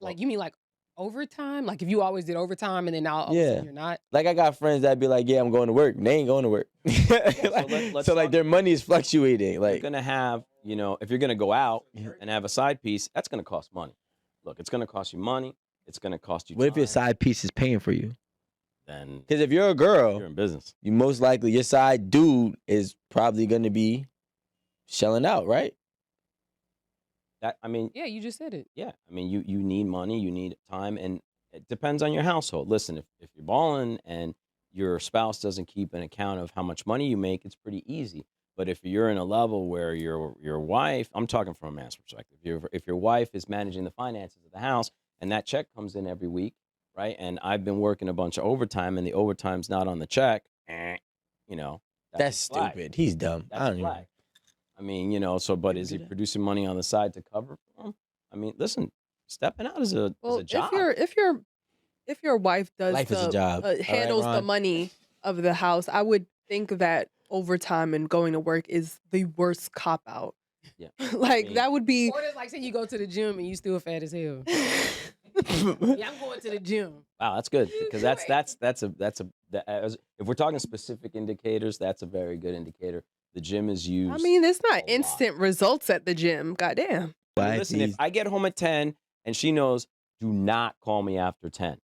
Like, you mean like overtime? Like if you always did overtime and then now all of a Yeah. sudden you're not? Like I got friends that be like, yeah, I'm going to work. They ain't going to work. let's So like talk- their money is fluctuating. You're Like, going to have, you know, if you're going to go out Yeah. and have a side piece, that's going to cost money. Look, it's going to cost you money. It's going to cost you what if your time. side piece is paying for you? Then Because if you're a you're girl, in business. you most likely, your side dude is probably going to be shelling out, right? That, I mean, Yeah, you just said it. yeah. I mean, you need money, you need time, and it depends on your household. Listen, if you're balling and your spouse doesn't keep an account of how much money you make, it's pretty easy. But if you're in a level where your wife, I'm talking from a man's perspective, if your wife is managing the finances of the house and that check comes in every week, right? And I've been working a bunch of overtime and the overtime's not on the check, you know, That's a flag. stupid. He's dumb. That's I a don't even. flag. I mean, you know, so but People is do he that. producing money on the side to cover for him? I mean, listen, stepping out is a Well, job. if your wife does Life is a the job. All right, handles the Ron? money of the house, I would think that overtime and going to work is the worst cop out. Yeah. Like mean- that would be. Or it's like saying you go to the gym and you still fat as hell. Yeah, I'm going to the gym. Wow, that's good You because do if we're talking specific indicators, that's a very good indicator. The gym is used. I mean, it's a not lot. instant results at the gym. Goddamn. I mean, Why listen, if these- I get home at 10 and she knows, do not call me after 10.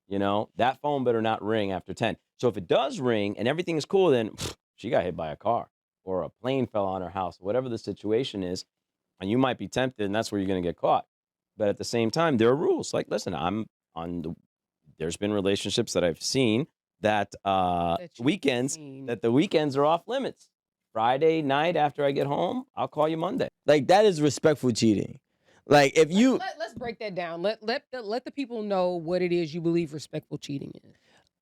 You know, that phone better not ring after 10. So if it does ring and everything is cool, then she got hit by a car or a plane fell on her house, whatever the situation is, and you might be tempted, and that's where you're going to get caught. But at the same time, there are rules. Like, listen, there's been relationships that I've seen that you've weekends, seen. that the weekends are off limits. Friday night after I get home, I'll call you Monday. Like that is respectful cheating. Like if you, Let's break that down. Let the people know what it is you believe respectful cheating is.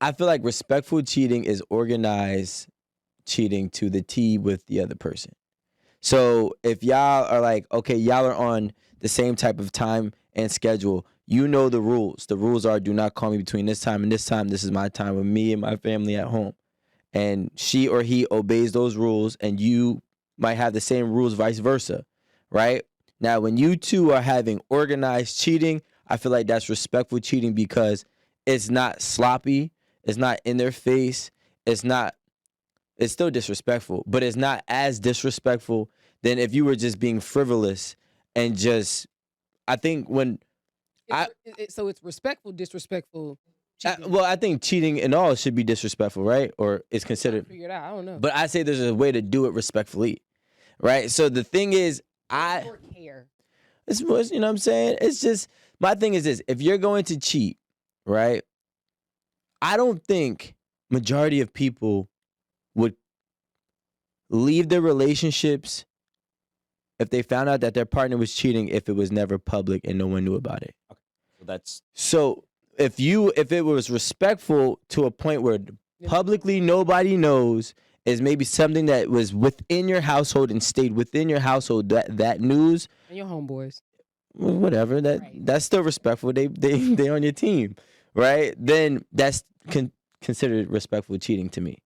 I feel like respectful cheating is organized cheating to the T with the other person. So if y'all are like, okay, y'all are on the same type of time and schedule, you know the rules. The rules are do not call me between this time and this time. This is my time with me and my family at home. And she or he obeys those rules, and you might have the same rules, vice versa, right? Now, when you two are having organized cheating, I feel like that's respectful cheating because it's not sloppy, it's not in their face, it's still disrespectful, but it's not as disrespectful than if you were just being frivolous and just, I think when, So it's respectful, disrespectful. Cheating. well, I think cheating and all should be disrespectful, right? Or it's Trying to considered. figure it out. I don't know. But I say there's a way to do it respectfully, right? So the thing is, Short hair. it's you know what I'm saying? It's just, my thing is this: if you're going to cheat, right? I don't think majority of people would leave their relationships if they found out that their partner was cheating if it was never public and no one knew about it. So that's So if it was respectful to a point where publicly nobody knows, is maybe something that was within your household and stayed within your household, that news, And your homeboys. well, whatever, Right. that's still respectful. They on your team, right? Then that's considered respectful cheating to me.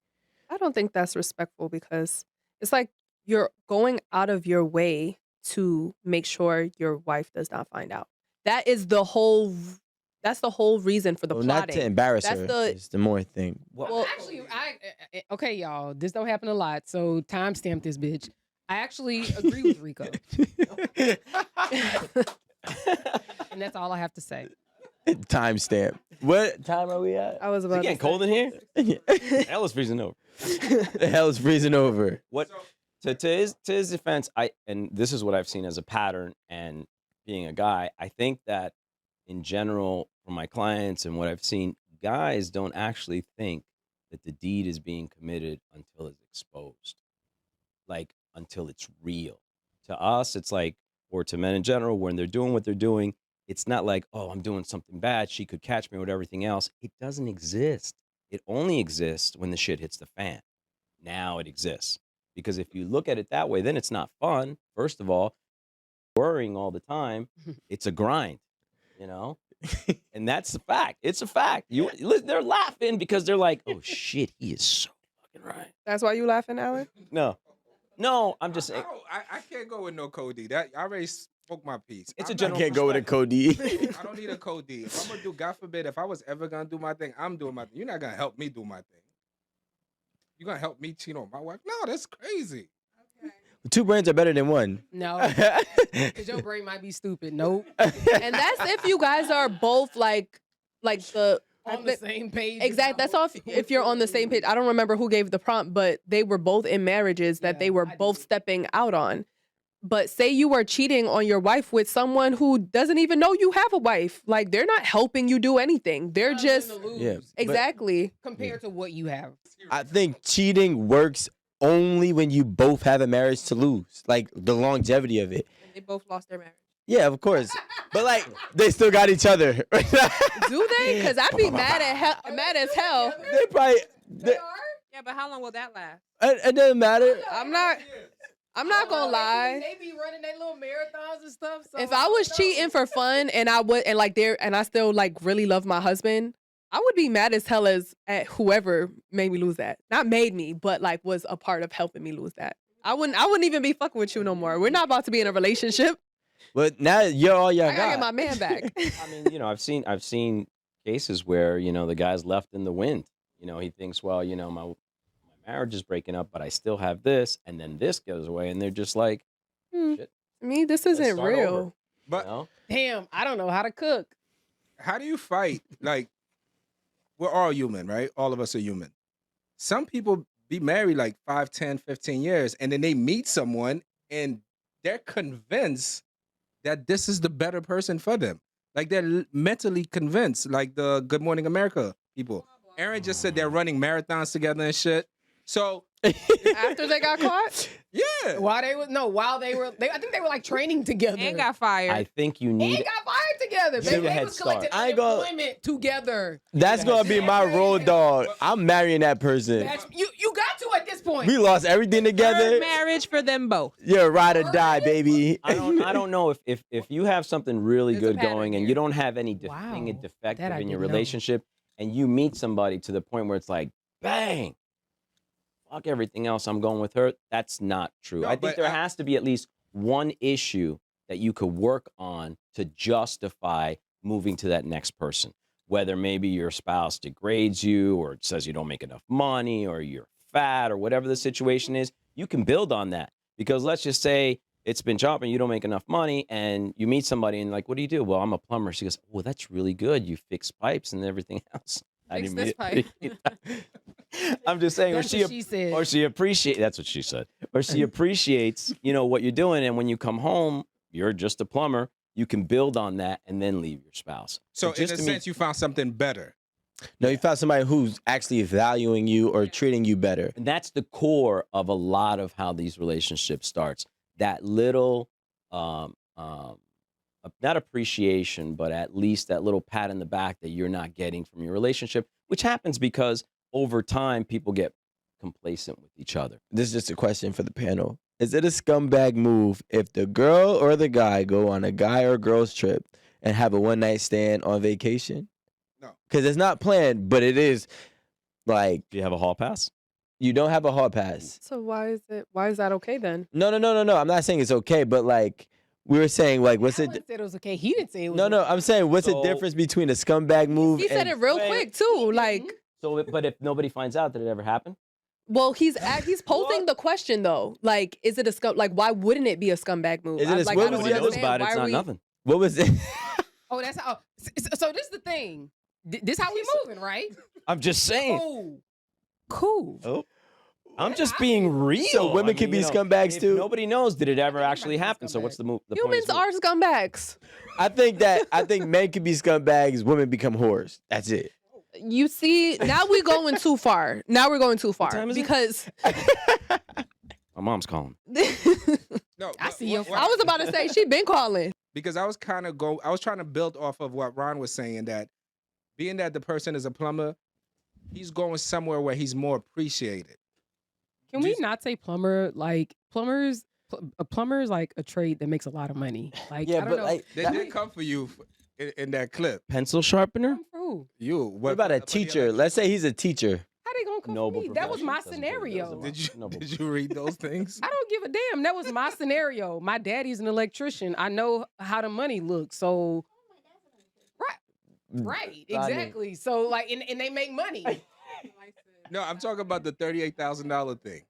I don't think that's respectful because it's like you're going out of your way to make sure your wife does not find out. That is the whole. That's the whole reason for the Well, not to plotting. embarrass That's her. the It's the more thing. Well, actually, okay, y'all. This don't happen a lot, so timestamp this bitch. I actually agree with Rico, and that's all I have to say. Timestamp. What time are we at? I was Is about it getting to cold in here? The Hell is freezing over. hell is freezing over. What to his defense, and this is what I've seen as a pattern, and being a guy, I think that in general, from my clients and what I've seen, guys don't actually think that the deed is being committed until it's exposed, like until it's real. To us, it's like, or to men in general, when they're doing what they're doing, it's not like, oh, I'm doing something bad. She could catch me with everything else. It doesn't exist. It only exists when the shit hits the fan. Now it exists. Because if you look at it that way, then it's not fun. First of all, worrying all the time, it's a grind, you know? And that's a fact. It's a fact. They're laughing because they're like, oh shit, he is so fucking right. That's why you laughing, Alan? No, I'm just I, saying. I can't go with no Cody. That I already spoke my piece. It's a I'm general not- Can't go with a Cody. I don't need a code D. If I'm gonna do, God forbid, if I was ever gonna do my thing, I'm doing my thing. You're not gonna help me do my thing. You're gonna help me cheat on my wife? No, that's crazy. Two brains are better than one. No, because your brain might be stupid. Nope. And that's if you guys are both like the On the same page. exact. That's all. If you're on the same page. I don't remember who gave the prompt, but they were both in marriages that Yeah, they were I both did. stepping out on. But say you are cheating on your wife with someone who doesn't even know you have a wife. Like they're not helping you do anything. They're Nothing just to lose Yeah. exactly. compared to what you have. I think cheating works only when you both have a marriage to lose, like the longevity of it. And they both lost their marriage. Yeah, of course, but like they still got each other. Do they? Because I'd be mad as hell. They probably. Yeah, but how long will that last? It doesn't matter. I'm not gonna lie. They be running their little marathons and stuff. So If I was cheating for fun and I still like really love my husband, I would be mad as hell at whoever made me lose that. Not made me, but like was a part of helping me lose that. I wouldn't even be fucking with you no more. We're not about to be in a relationship. But now you're all y'all I gotta get my got. man back. I mean, I've seen cases where, the guy's left in the wind. He thinks, well, my marriage is breaking up, but I still have this, and then this goes away, and they're just like, shit, Me, this let's isn't start real. over, But damn, I don't know how to cook. how do you fight? Like, we're all human, right? All of us are human. Some people be married like 5, 10, 15 years, and then they meet someone and they're convinced that this is the better person for them. Like they're mentally convinced, like the Good Morning America people. Aaron just said they're running marathons together and shit. So After they got caught? yeah, While they were, I think they were like training together. And got fired. I think you And need. got fired together. You Baby, need a they head was start. collecting I ain't gonna- unemployment together. That's gonna be my road dog. I'm marrying that person. You got to at this point. We lost everything together. Third marriage for them both. You're ride or die, baby. I don't know if you have something really There's a good pattern going and here. you don't have any Wow, thing defective that I in your didn't know. relationship, and you meet somebody to the point where it's like, bang, fuck everything else, I'm going with her. That's not true. No, I think but there has to be at least one issue that you could work on to justify moving to that next person. Whether maybe your spouse degrades you or says you don't make enough money or you're fat or whatever the situation is, you can build on that. Because let's just say it's been chopping, you don't make enough money, and you meet somebody and like, what do you do? Well, I'm a plumber. She goes, well, that's really good. You fix pipes and everything else. Fix didn't this mean it. pipe. I'm just saying, That's what she said. or she appreciates. That's what she said. Or she appreciates, what you're doing, and when you come home, you're just a plumber. You can build on that and then leave your spouse. so in just a to me- sense, you found something better. No, you found somebody who's actually valuing you or treating you better. And that's the core of a lot of how these relationships starts. That little, not appreciation, but at least that little pat in the back that you're not getting from your relationship, which happens because over time people get complacent with each other. This is just a question for the panel. Is it a scumbag move if the girl or the guy go on a guy or girl's trip and have a one-night stand on vacation? No. Because it's not planned, but it is like, Do you have a hall pass? You don't have a hall pass. So why is that okay then? No. I'm not saying it's okay, but like we were saying, like what's it? Alan said it was okay. He didn't say it was No. okay. I'm saying what's the So- difference between a scumbag move? He said and, it real quick too. Like, So, but if nobody finds out, did it ever happen? well, he's posing the question though. Like, is it a scum? Like, why wouldn't it be a scumbag move? Is it a- Like, what I don't was the Nobody knows other- understand. about it. Why It's are not we- nothing. What was it? Oh, that's how. So this is the thing. This how we moving, right? I'm just saying. Cool. Oh. I'm just being real. So women can be scumbags if too? Nobody knows. Did it ever think actually everybody's a happen? So what's the move? Humans are scumbags. I think men can be scumbags, women become whores. That's it. You see, now we're going too far. Now we're going too far time is it? because My mom's calling. No, I but see your I was about to say she been calling. because I was trying to build off of what Ron was saying, that being that the person is a plumber, he's going somewhere where he's more appreciated. Can we Just- not say plumber? Like a plumber is like a trade that makes a lot of money. Like Yeah, I don't but know. like They that- did come for you in that clip. Pencil sharpener? Come for who? You. what about a teacher? Let's say he's a teacher. How they gonna come Noble for me? That was my profession. Doesn't pay the bills. scenario. Did you read those things? I don't give a damn. That was my scenario. My daddy's an electrician. I know how the money looks. So right, exactly. So like, and they make money. No, I'm talking about the $38,000 thing.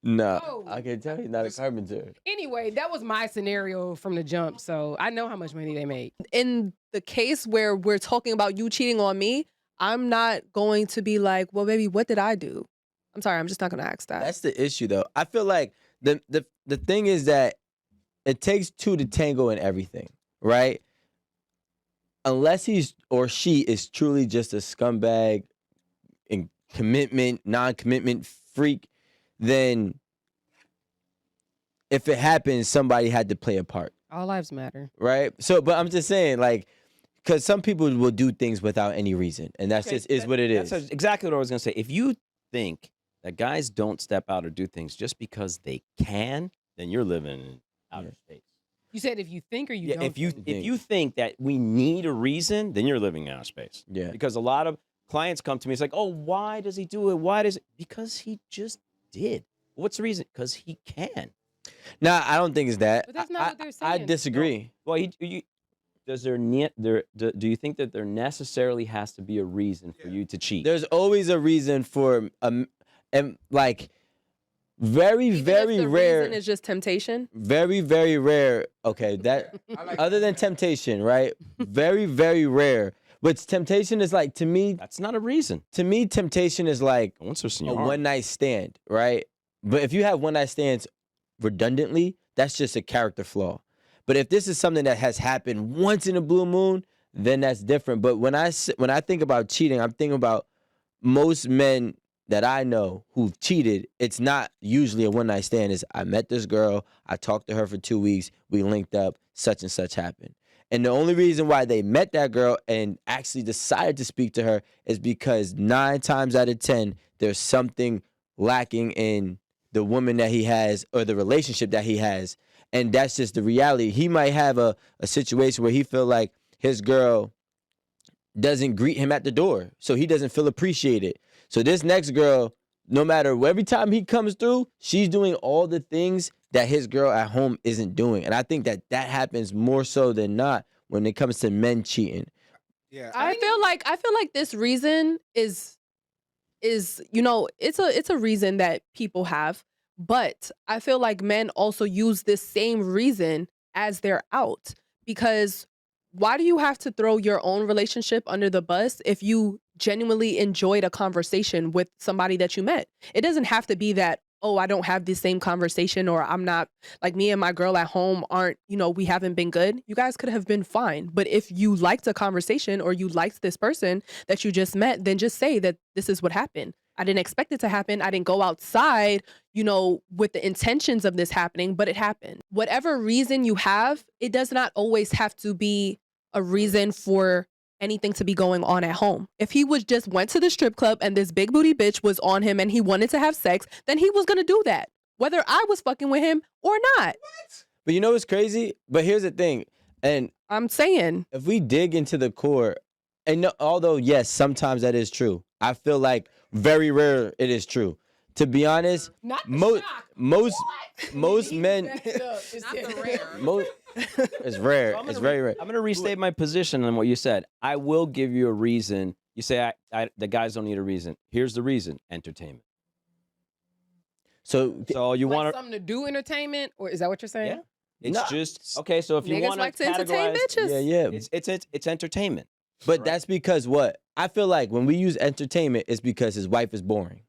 No, Oh. I can tell he's not a carpenter. Anyway, that was my scenario from the jump. So I know how much money they make. In the case where we're talking about you cheating on me, I'm not going to be like, well, baby, what did I do? I'm sorry, I'm just not going to ask that. That's the issue, though. I feel like the thing is that it takes two to tango in everything, right? Unless he's or she is truly just a scumbag and non-commitment freak, then if it happens, somebody had to play a part, All lives matter. right? So, but I'm just saying, like, because some people will do things without any reason, and that's just is what it is. That's exactly what I was going to say. If you think that guys don't step out or do things just because they can, then you're living in outer space. You said if you think or you Yeah, don't. if you think. if you think that we need a reason, then you're living in outer space. Yeah. Because a lot of clients come to me, it's like, oh, why does he do it? Why does it? Because he just did. What's the reason? Because he can. Nah, I don't think it's that. But that's not I, what they're I saying. disagree. Well, do you think that there necessarily has to be a reason for you to cheat? There's always a reason for and like very Even if very the rare, reason is just temptation. very very rare. Okay, that other than temptation, right? Very very rare. But temptation is like to me. That's not a reason. To me, temptation is like Once there's a your arm. one night stand, right? But if you have one night stands redundantly, that's just a character flaw. But if this is something that has happened once in a blue moon, then that's different. But when I think about cheating, I'm thinking about most men that I know who've cheated. It's not usually a one night stand. It's I met this girl, I talked to her for 2 weeks, we linked up, such and such happened. And the only reason why they met that girl and actually decided to speak to her is because 9 times out of 10, there's something lacking in the woman that he has or the relationship that he has. And that's just the reality. He might have a situation where he feel like his girl doesn't greet him at the door, so he doesn't feel appreciated. So this next girl, no matter every time he comes through, she's doing all the things that his girl at home isn't doing. And I think that happens more so than not when it comes to men cheating. Yeah. I feel like this reason is it's a reason that people have, but I feel like men also use this same reason as their out, because why do you have to throw your own relationship under the bus if you genuinely enjoyed a conversation with somebody that you met? It doesn't have to be that, oh, I don't have the same conversation, or I'm not, like, me and my girl at home aren't, we haven't been good. You guys could have been fine. But if you liked a conversation or you liked this person that you just met, then just say that this is what happened. I didn't expect it to happen. I didn't go outside, with the intentions of this happening, but it happened. Whatever reason you have, it does not always have to be a reason for anything to be going on at home. If he was just went to the strip club and this big booty bitch was on him and he wanted to have sex, then he was going to do that, whether I was fucking with him or not. But you know what's crazy? But here's the thing. And I'm saying, if we dig into the core, and although, yes, sometimes that is true, I feel like very rare it is true. To be honest, Not the most shock. most What? most He men backed it up. It Not said- the rare. most it's rare. So I'm It's gonna very rare. I'm going to restate my position on what you said. I will give you a reason. You say the guys don't need a reason. Here's the reason: entertainment. So So you like want something to do entertainment, or is that what you're saying? Yeah. It's Nah. just okay. So if you Niggas want like to entertain bitches. yeah. it's entertainment. But Right. that's because what? I feel like when we use entertainment, it's because his wife is boring.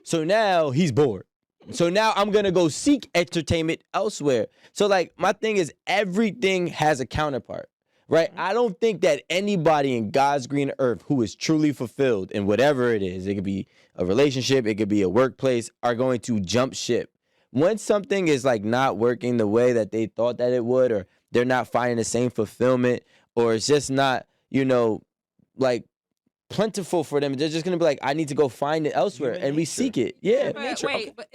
So now he's bored. So now I'm gonna go seek entertainment elsewhere. So like my thing is everything has a counterpart, right? I don't think that anybody in God's green earth who is truly fulfilled in whatever it is, it could be a relationship, it could be a workplace, are going to jump ship. Once something is like not working the way that they thought that it would, or they're not finding the same fulfillment, or it's just not, like plentiful for them, they're just gonna be like, I need to go find it elsewhere, Human and we nature. seek it. Yeah. But nature, wait, okay. but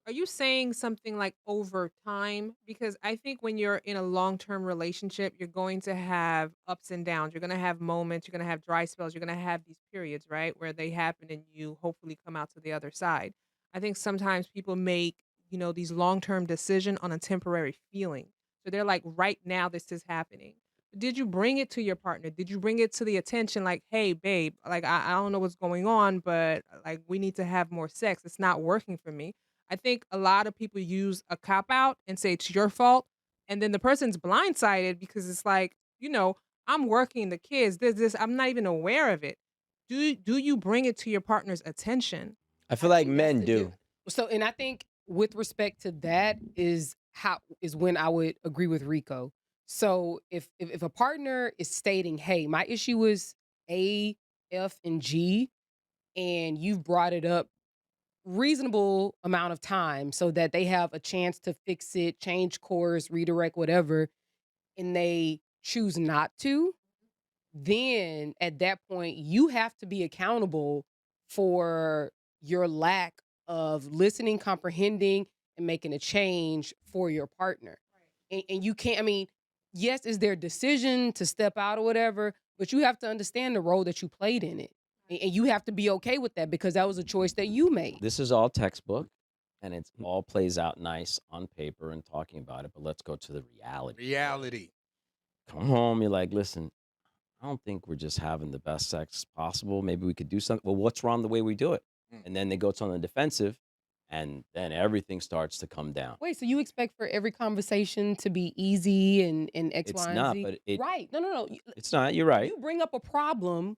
are you saying something like over time? Because I think when you're in a long-term relationship, you're going to have ups and downs. You're going to have moments, you're going to have dry spells, you're going to have these periods, right? Where they happen and you hopefully come out to the other side. I think sometimes people make, these long-term decision on a temporary feeling. So they're like, right now, this is happening. Did you bring it to your partner? Did you bring it to the attention like, hey, babe, like, I don't know what's going on, but like, we need to have more sex. It's not working for me. I think a lot of people use a cop out and say it's your fault. And then the person's blindsided because it's like, I'm working the kids, this, I'm not even aware of it. Do you bring it to your partner's attention? I feel I like think that's men the do. So, and I think with respect to that is when I would agree with Rico. So if a partner is stating, hey, my issue is A, F, and G, and you've brought it up reasonable amount of time so that they have a chance to fix it, change course, redirect, whatever, and they choose not to, then at that point you have to be accountable for your lack of listening, comprehending, and making a change for your partner. And you can't, I mean, yes, it's their decision to step out or whatever, but you have to understand the role that you played in it. And you have to be okay with that because that was a choice that you made. This is all textbook, and it all plays out nice on paper and talking about it. But let's go to the reality. Reality. Come home, you're like, listen, I don't think we're just having the best sex possible. Maybe we could do something. Well, what's wrong the way we do it? And then they go on the defensive, and then everything starts to come down. Wait, so you expect for every conversation to be easy and X, It's Y, and not, Z? but it- right. No. It's not. You're right. You bring up a problem.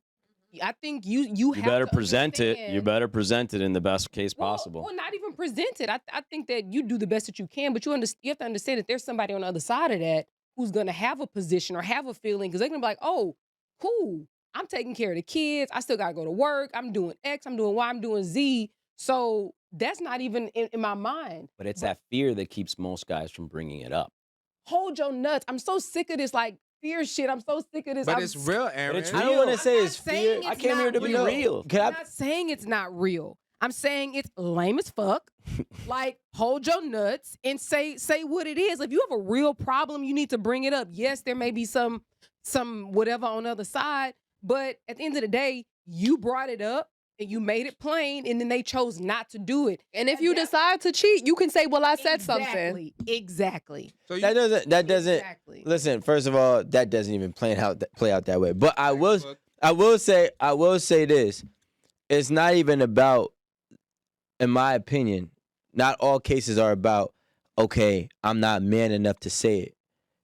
I think you You have better to present it. You understand- better present it in the best case Well, possible. Well, not even present it. I think that you do the best that you can, but you have to understand that there's somebody on the other side of that who's gonna have a position or have a feeling because they're gonna be like, oh, cool, I'm taking care of the kids. I still gotta go to work. I'm doing X. I'm doing Y. I'm doing Z. So that's not even in my mind. But it's that fear that keeps most guys from bringing it up. Hold your nuts. I'm so sick of this like fear shit. I'm so sick of this. But I'm it's real, Aaron. it's I don't want to real. say I'm it's not saying fear. I it's came here not to be real. real. Can I'm I? not saying it's not real. I'm saying it's lame as fuck. Like, hold your nuts and say what it is. If you have a real problem, you need to bring it up. Yes, there may be some whatever on the other side, but at the end of the day, you brought it up and you made it plain, and then they chose not to do it. And if you decide to cheat, you can say, well, I said something. Exactly. So you, That doesn't. Exactly. Listen, first of all, that doesn't even play out that way. But I will Facebook, say this. It's not even about, in my opinion, not all cases are about, okay, I'm not man enough to say it,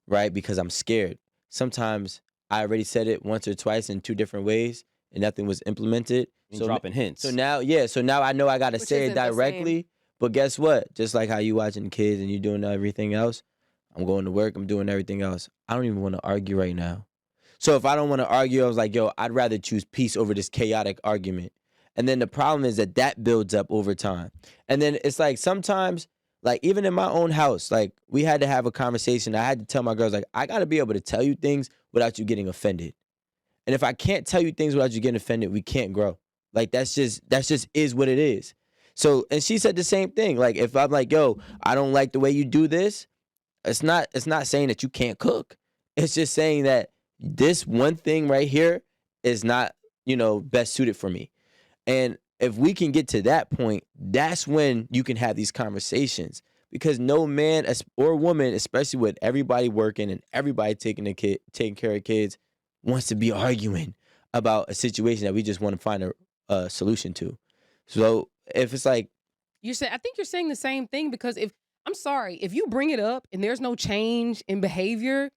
right? Because I'm scared. Sometimes I already said it once or twice in two different ways and nothing was implemented. And dropping hints. So now I know I gotta Which say it isn't the same. directly. But guess what? Just like how you watching kids and you doing everything else, I'm going to work, I'm doing everything else. I don't even want to argue right now. So if I don't want to argue, I was like, yo, I'd rather choose peace over this chaotic argument. And then the problem is that builds up over time. And then it's like sometimes, like even in my own house, like we had to have a conversation. I had to tell my girls, like, I got to be able to tell you things without you getting offended. And if I can't tell you things without you getting offended, we can't grow. Like that's just is what it is. So, and she said the same thing. Like if I'm like, yo, I don't like the way you do this, it's not saying that you can't cook. It's just saying that this one thing right here is not, best suited for me. And if we can get to that point, that's when you can have these conversations. Because no man or woman, especially with everybody working and everybody taking care of kids, wants to be arguing about a situation that we just want to find a solution to. So if it's like, I think you're saying the same thing, because I'm sorry, if you bring it up and there's no change in behavior,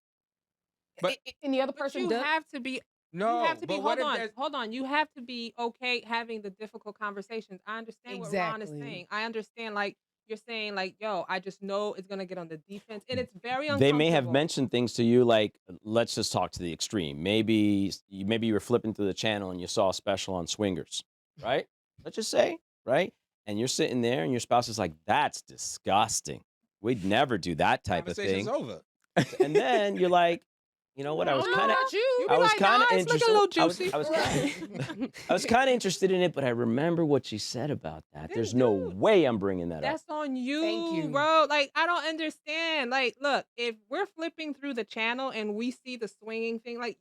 But- and the other But person you does. have to be. No, You have to be. but what Hold if on, there's- hold on. You have to be okay having the difficult conversations. I understand what Ron is Exactly. saying. I understand, like you're saying, like, yo, I just know it's gonna get on the defense, and it's very They uncomfortable. may have mentioned things to you like, let's just talk to the extreme. Maybe you were flipping through the channel and you saw a special on swingers, right? Let's just say, right? And you're sitting there and your spouse is like, that's disgusting. We'd never do that type of Conversation's thing. over. And then you're like, you know what? I was don't know kind of about you. You I be was like, kind of nah, it's looking interested. a little juicy. I was kind of interested in it, but I remember what she said about that. Then There's no dude, way I'm bringing that up. That's on you, Thank you. bro. Like, I don't understand. Like, look, if we're flipping through the channel and we see the swinging thing, like,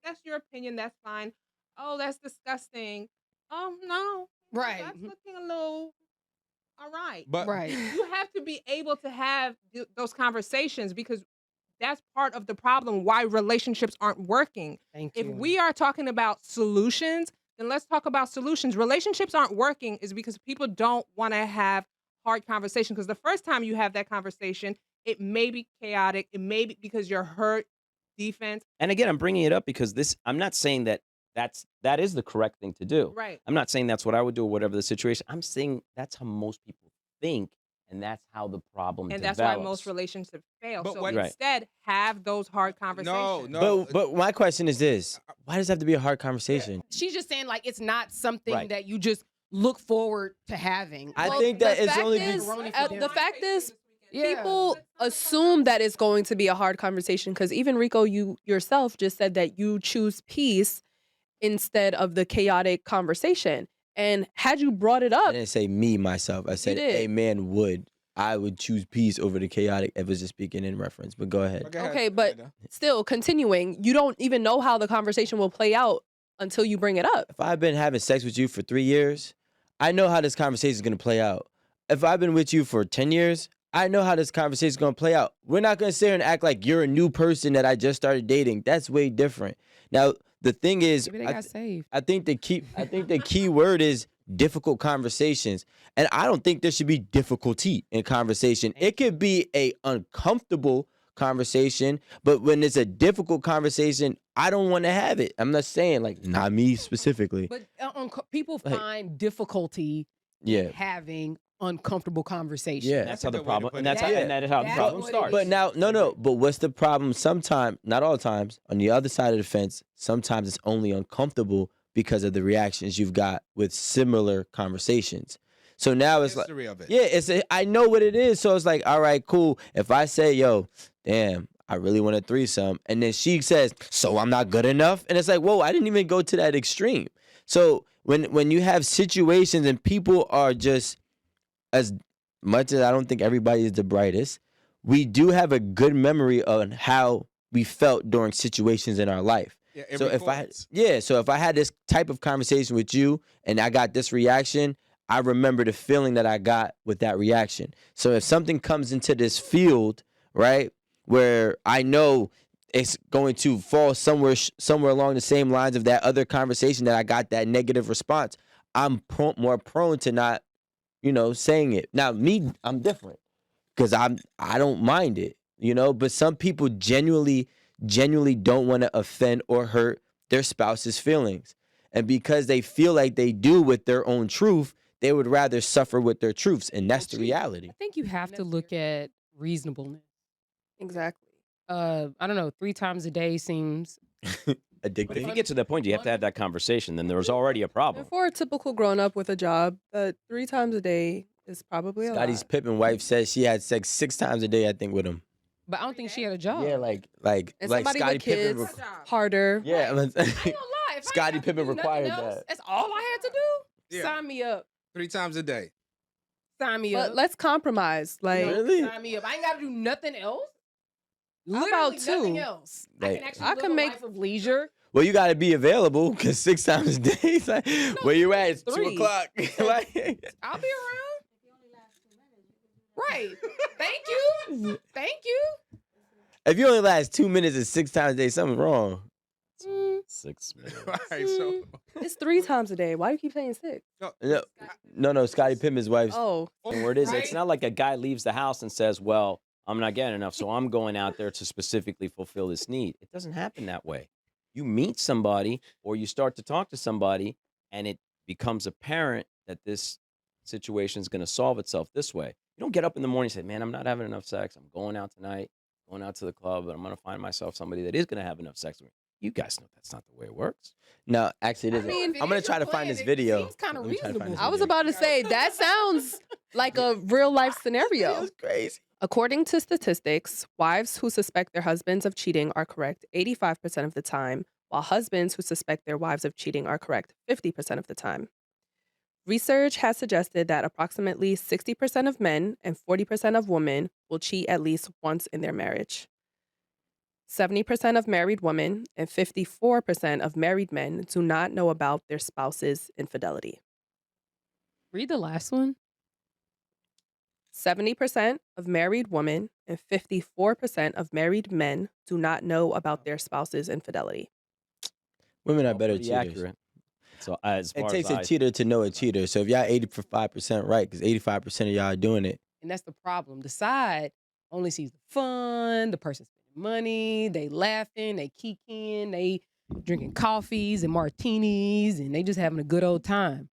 that's your opinion. That's fine. Oh, that's disgusting. Oh, no. Right. That's looking a little all right. But Right. You have to be able to have those conversations, because that's part of the problem why relationships aren't working. Thank If you. we are talking about solutions, then let's talk about solutions. Relationships aren't working is because people don't want to have hard conversation, because the first time you have that conversation, it may be chaotic. It may be because you're hurt, defense. And again, I'm bringing it up because I'm not saying that that is the correct thing to do. Right. I'm not saying that's what I would do or whatever the situation. I'm saying that's how most people think, and that's how the problem And develops. that's why most relationships fail. But So what- Right. instead, have those hard conversations. no. but my question is this: why does it have to be a hard conversation? She's just saying, like, it's not something Right. that you just look forward to having. I Like, think the that it's fact only is, be- the fact is, Yeah. people assume that it's going to be a hard conversation, because even Rico, you yourself just said that you choose peace instead of the chaotic conversation. And had you brought it I up, didn't say me myself. I said did. a man would. I would choose peace over the chaotic if it's just speaking in reference. But go ahead. Go ahead, okay, but Amanda. still continuing, you don't even know how the conversation will play out until you bring it up. If I've been having sex with you for 3 years, I know how this conversation is going to play out. If I've been with you for 10 years, I know how this conversation is going to play out. We're not going to sit here and act like you're a new person that I just started dating. That's way different. Now, the thing is, Maybe they got saved. I think the key word is difficult conversations. And I don't think there should be difficulty in conversation. It could be a uncomfortable conversation, but when it's a difficult conversation, I don't want to have it. I'm not saying like not me specifically. But people find difficulty Yeah. in having uncomfortable conversations. Yeah. That's how a the good way to problem, put and it. that's how, Yeah. and that is how the That's problem what it starts. is. But now, no. But what's the problem? Sometimes, not all the times, on the other side of the fence, sometimes it's only uncomfortable because of the reactions you've got with similar conversations. So now it's like, History of it. yeah, I know what it is. So it's like, all right, cool. If I say, yo, damn, I really want a threesome, and then she says, so I'm not good enough, and it's like, whoa, I didn't even go to that extreme. So when you have situations and people are just, as much as I don't think everybody is the brightest, we do have a good memory on how we felt during situations in our life. Yeah, it So if records. if I had this type of conversation with you and I got this reaction, I remember the feeling that I got with that reaction. So if something comes into this field, right, where I know it's going to fall somewhere along the same lines of that other conversation that I got that negative response, I'm more prone to not, saying it. Now me, I'm different because I don't mind it, but some people genuinely don't want to offend or hurt their spouse's feelings. And because they feel like they do with their own truth, they would rather suffer with their truths. And that's the reality. I think you have to look at reasonableness. Exactly. I don't know, 3 times a day seems But if you Addicting. get to that point, you have to have that conversation. Then there's already a problem. And for a typical grown up with a job, 3 times a day is probably a Scotty's lot. Pippen wife says she had sex 6 times a day, I think, with him. but I don't think she had a job. Yeah, like And like somebody Scottie with Pippen. kids, Job. harder. Yeah, I ain't gonna lie. If I ain't Scottie have to Pippen do nothing required else, that. That's all I had to do. Yeah. Sign me up. 3 times a day. Sign me But up. let's compromise. Like, No, Really? Sign me up. I ain't got to do nothing else. How Literally about nothing 2? else. I Like, can actually I live can a make- life of leisure Well, you got to be available because 6 times a day. It's like, where you at? It's 2 3. o'clock. Like, I'll be around. Right. Thank you. Thank you. if you only last 2 minutes and 6 times a day, something's wrong. 6 minutes. All right, so It's 3 times a day. Why do you keep saying 6? No, Scottie Pippen's wife's. Oh, And where it is, it's Right. not like a guy leaves the house and says, well, I'm not getting enough, so I'm going out there to specifically fulfill this need. It doesn't happen that way. You meet somebody or you start to talk to somebody and it becomes apparent that this situation is going to solve itself this way. You don't get up in the morning and say, man, I'm not having enough sex. I'm going out tonight, going out to the club, and I'm going to find myself somebody that is going to have enough sex with me. You guys know that's not the way it works. No, actually, it isn't. mean, I'm going to try to find this video. Seems kind of Let me try to find reasonable. this I was video. about to say that sounds like a real life scenario. It was crazy. According to statistics, wives who suspect their husbands of cheating are correct 85% of the time, while husbands who suspect their wives of cheating are correct 50% of the time. Research has suggested that approximately 60% of men and 40% of women will cheat at least once in their marriage. 70% of married women and 54% of married men do not know about their spouse's infidelity. Read the last one. 70% of married women and 54% of married men do not know about their spouse's infidelity. Women are All better pretty cheaters. accurate. So as far It takes as a cheater to know a cheater. So if y'all 85% right, because 85% of y'all are doing it. And that's the problem. The side only sees the fun, the person spending money, they laughing, they kicking, they drinking coffees and martinis, and they just having a good old time.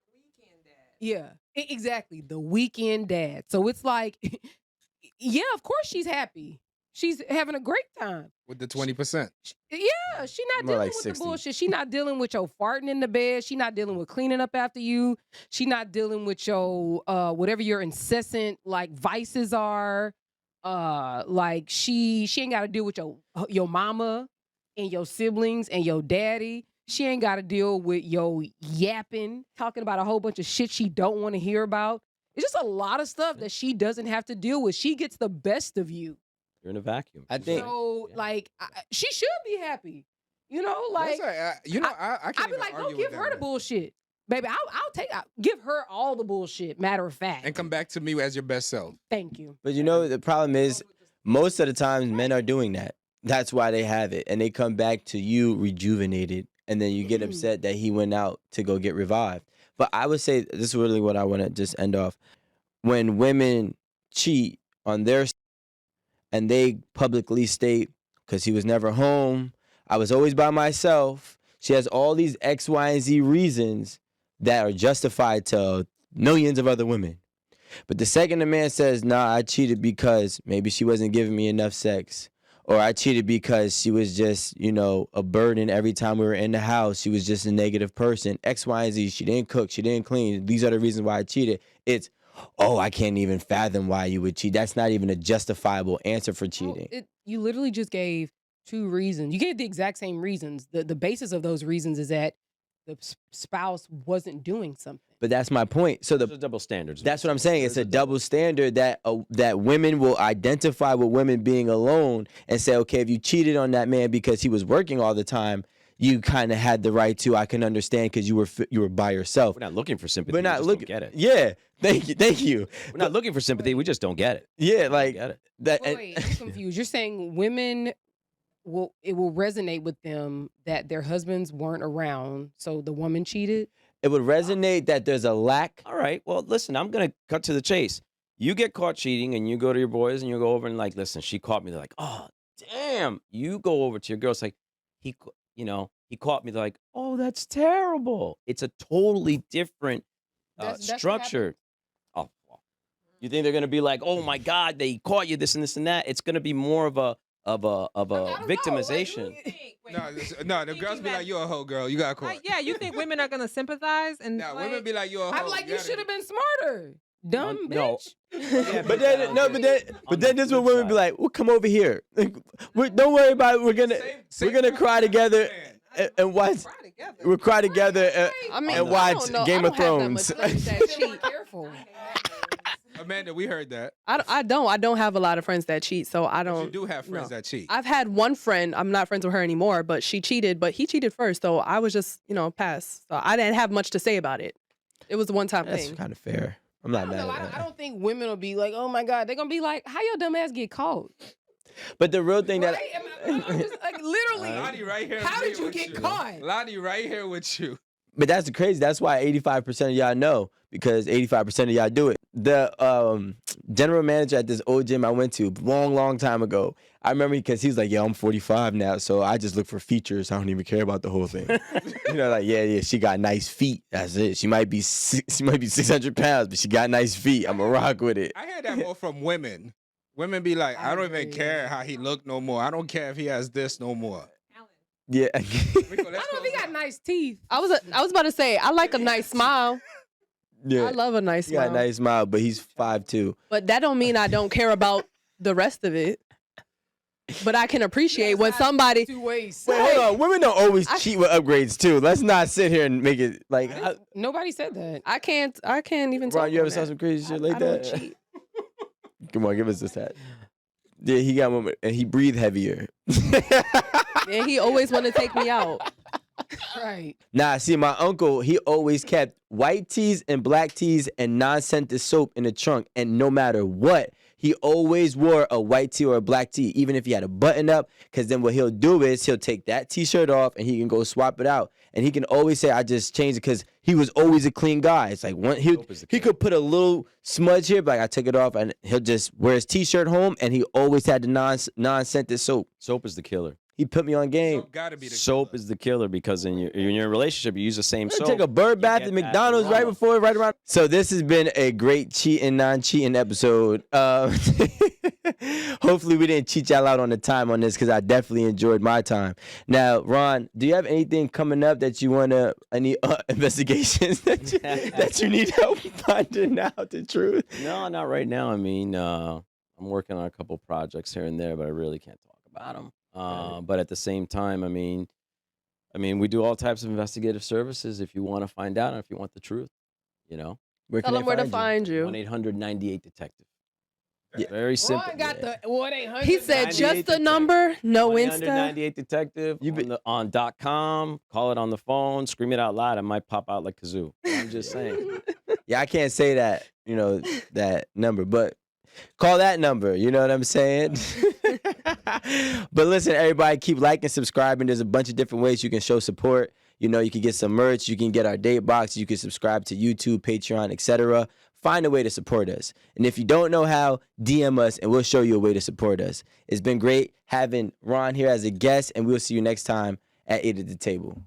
Yeah, exactly. The weekend dad. So it's like, yeah, of course she's happy. She's having a great time. with the 20%. Yeah, she not More dealing like with 60. the bullshit. She not dealing with your farting in the bed. She not dealing with cleaning up after you. She not dealing with your whatever your incessant like vices are. Like she ain't got to deal with your mama and your siblings and your daddy. She ain't got to deal with your yapping, talking about a whole bunch of shit she don't want to hear about. It's just a lot of stuff that she doesn't have to deal with. She gets the best of you. you're in a vacuum. I think- So, like, she should be happy. You know, like, That's right. I can't I'd be even like, argue don't with give that, her the man. bullshit. Baby, I'll give her all the bullshit, matter of fact. And come back to me as your best self. Thank you. But you know, the problem is most of the times men are doing that. That's why they have it. And they come back to you rejuvenated. And then you get upset that he went out to go get revived. But I would say this is really what I want to just end off. When women cheat on their and they publicly state, because he was never home, I was always by myself. She has all these X, Y, and Z reasons that are justified to millions of other women. But the second a man says, nah, I cheated because maybe she wasn't giving me enough sex, or I cheated because she was just, a burden every time we were in the house. She was just a negative person. X, Y, and Z. She didn't cook. She didn't clean. These are the reasons why I cheated. It's, oh, I can't even fathom why you would cheat. That's not even a justifiable answer for cheating. Well, you literally just gave 2 reasons. You gave the exact same reasons. The basis of those reasons is that the spouse wasn't doing something. But that's my point. So Those are double standards. that's what I'm saying. It's a double standard that that women will identify with women being alone and say, okay, if you cheated on that man because he was working all the time, you kind of had the right to. I can understand because you were by yourself. We're not looking for sympathy. We're we not just looking. don't get it. Yeah, thank you. We're not looking for sympathy. We just don't get it. Yeah, like Get it. that. Wait, I'm confused. You're saying women it will resonate with them that their husbands weren't around, so the woman cheated? It would resonate that there's a lack. All right. Well, listen, I'm going to cut to the chase. You get caught cheating and you go to your boys and you go over and like, listen, she caught me. They're like, oh, damn. You go over to your girls like, he caught me. They're like, oh, that's terrible. It's a totally different That's what structure. Oh, well. You think they're going to be like, oh my God, they caught you this and this and that. It's going to be more of a victimization. No, the girls be like, you're a hoe, girl. You got caught. Yeah, you think women are gonna sympathize and Nah, women be like, you're a hoe. I'm like, you gotta should have be- been smarter. Dumb No. bitch. Yeah, But then this is what women be like. Well, come over here. Don't worry about it. We're gonna cry together and watch. We'll cry together I mean, and I watch don't know. Game I of don't have that much Thrones. faith that cheat. Careful. Amanda, we heard that. I don't have a lot of friends that cheat, so I But don't. you do have friends no. that cheat. I've had one friend. I'm not friends with her anymore, but she cheated. But he cheated first, so I was just pass. So I didn't have much to say about it. It was a one-time That's thing. kind of fair. I'm I not don't mad know. at that. I don't think women will be like, oh my God. They're going to be like, how your dumb ass get caught? But the real thing Right? that I'm just like, literally. Lonnie right here. How did agreeing you with get caught? Lonnie right here with you. But that's crazy. That's why 85% of y'all know, because 85% of y'all do it. The general manager at this old gym I went to long time ago, I remember because he's like, I'm 45 now, so I just look for features. I don't even care about the whole thing. Like, yeah, she got nice feet. That's it. She might be 600 pounds, but she got nice feet. I'm going to rock with it. I hear that more from women. Women be like, I don't even agree. care how he look no more. I don't care if he has this no more. Yeah. Rico, I let's don't know if go. he got nice teeth. I was about to say I like a nice smile. Yeah. I love a nice He got a smile. nice smile, but he's 5'2". But that don't mean I don't care about the rest of it. But I can appreciate when somebody. Two ways. Wait, hold on. Women don't always cheat with upgrades, too. Let's not sit here and make it like... Nobody said that. I can't even. Ron, talk you ever on saw that. some crazy shit like I don't that? cheat. Come on, give us this hat. Yeah, he got one, and he breathed heavier. And he always want to take me out. Right. Nah, see, my uncle, he always kept white teas and black teas and non-scented soap in the trunk, and no matter what, he always wore a white tee or a black tee, even if he had a button up, because then what he'll do is he'll take that t-shirt off and he can go swap it out. And he can always say, I just changed it, because he was always a clean guy. It's like he could put a little smudge here, but like I took it off, and he'll just wear his t-shirt home, and he always had the non-scented soap. Soap is the killer. He put me on game. Soap gotta be the Soap killer. is the killer because in your relationship, you use the same soap. Take a bird bath get at that McDonald's aroma. right around. So this has been a great cheating, non-cheating episode. Hopefully we didn't cheat y'all out on the time on this, because I definitely enjoyed my time. Now, Ron, do you have anything coming up that you want to, any investigations that you need help finding out the truth? No, not right now. I mean, I'm working on a couple projects here and there, but I really can't talk about them. But at the same time, I mean, we do all types of investigative services if you want to find out and if you want the truth, Where Tell can them where to they find you. 1-800-98-DETECTIVE. Yeah. Very simple. Ron got the 1-800. He said just the number, no Insta. 1-800-98-DETECTIVE on .com. Call it on the phone. Scream it out loud. It might pop out like kazoo. I'm just saying. Yeah, I can't say that, that number, but call that number. You know what I'm saying? But listen, everybody, keep liking, subscribing. There's a bunch of different ways you can show support. You can get some merch. You can get our date box. You can subscribe to YouTube, Patreon, etc. Find a way to support us. And if you don't know how, DM us and we'll show you a way to support us. It's been great having Ron here as a guest, and we'll see you next time at 8 at the Table.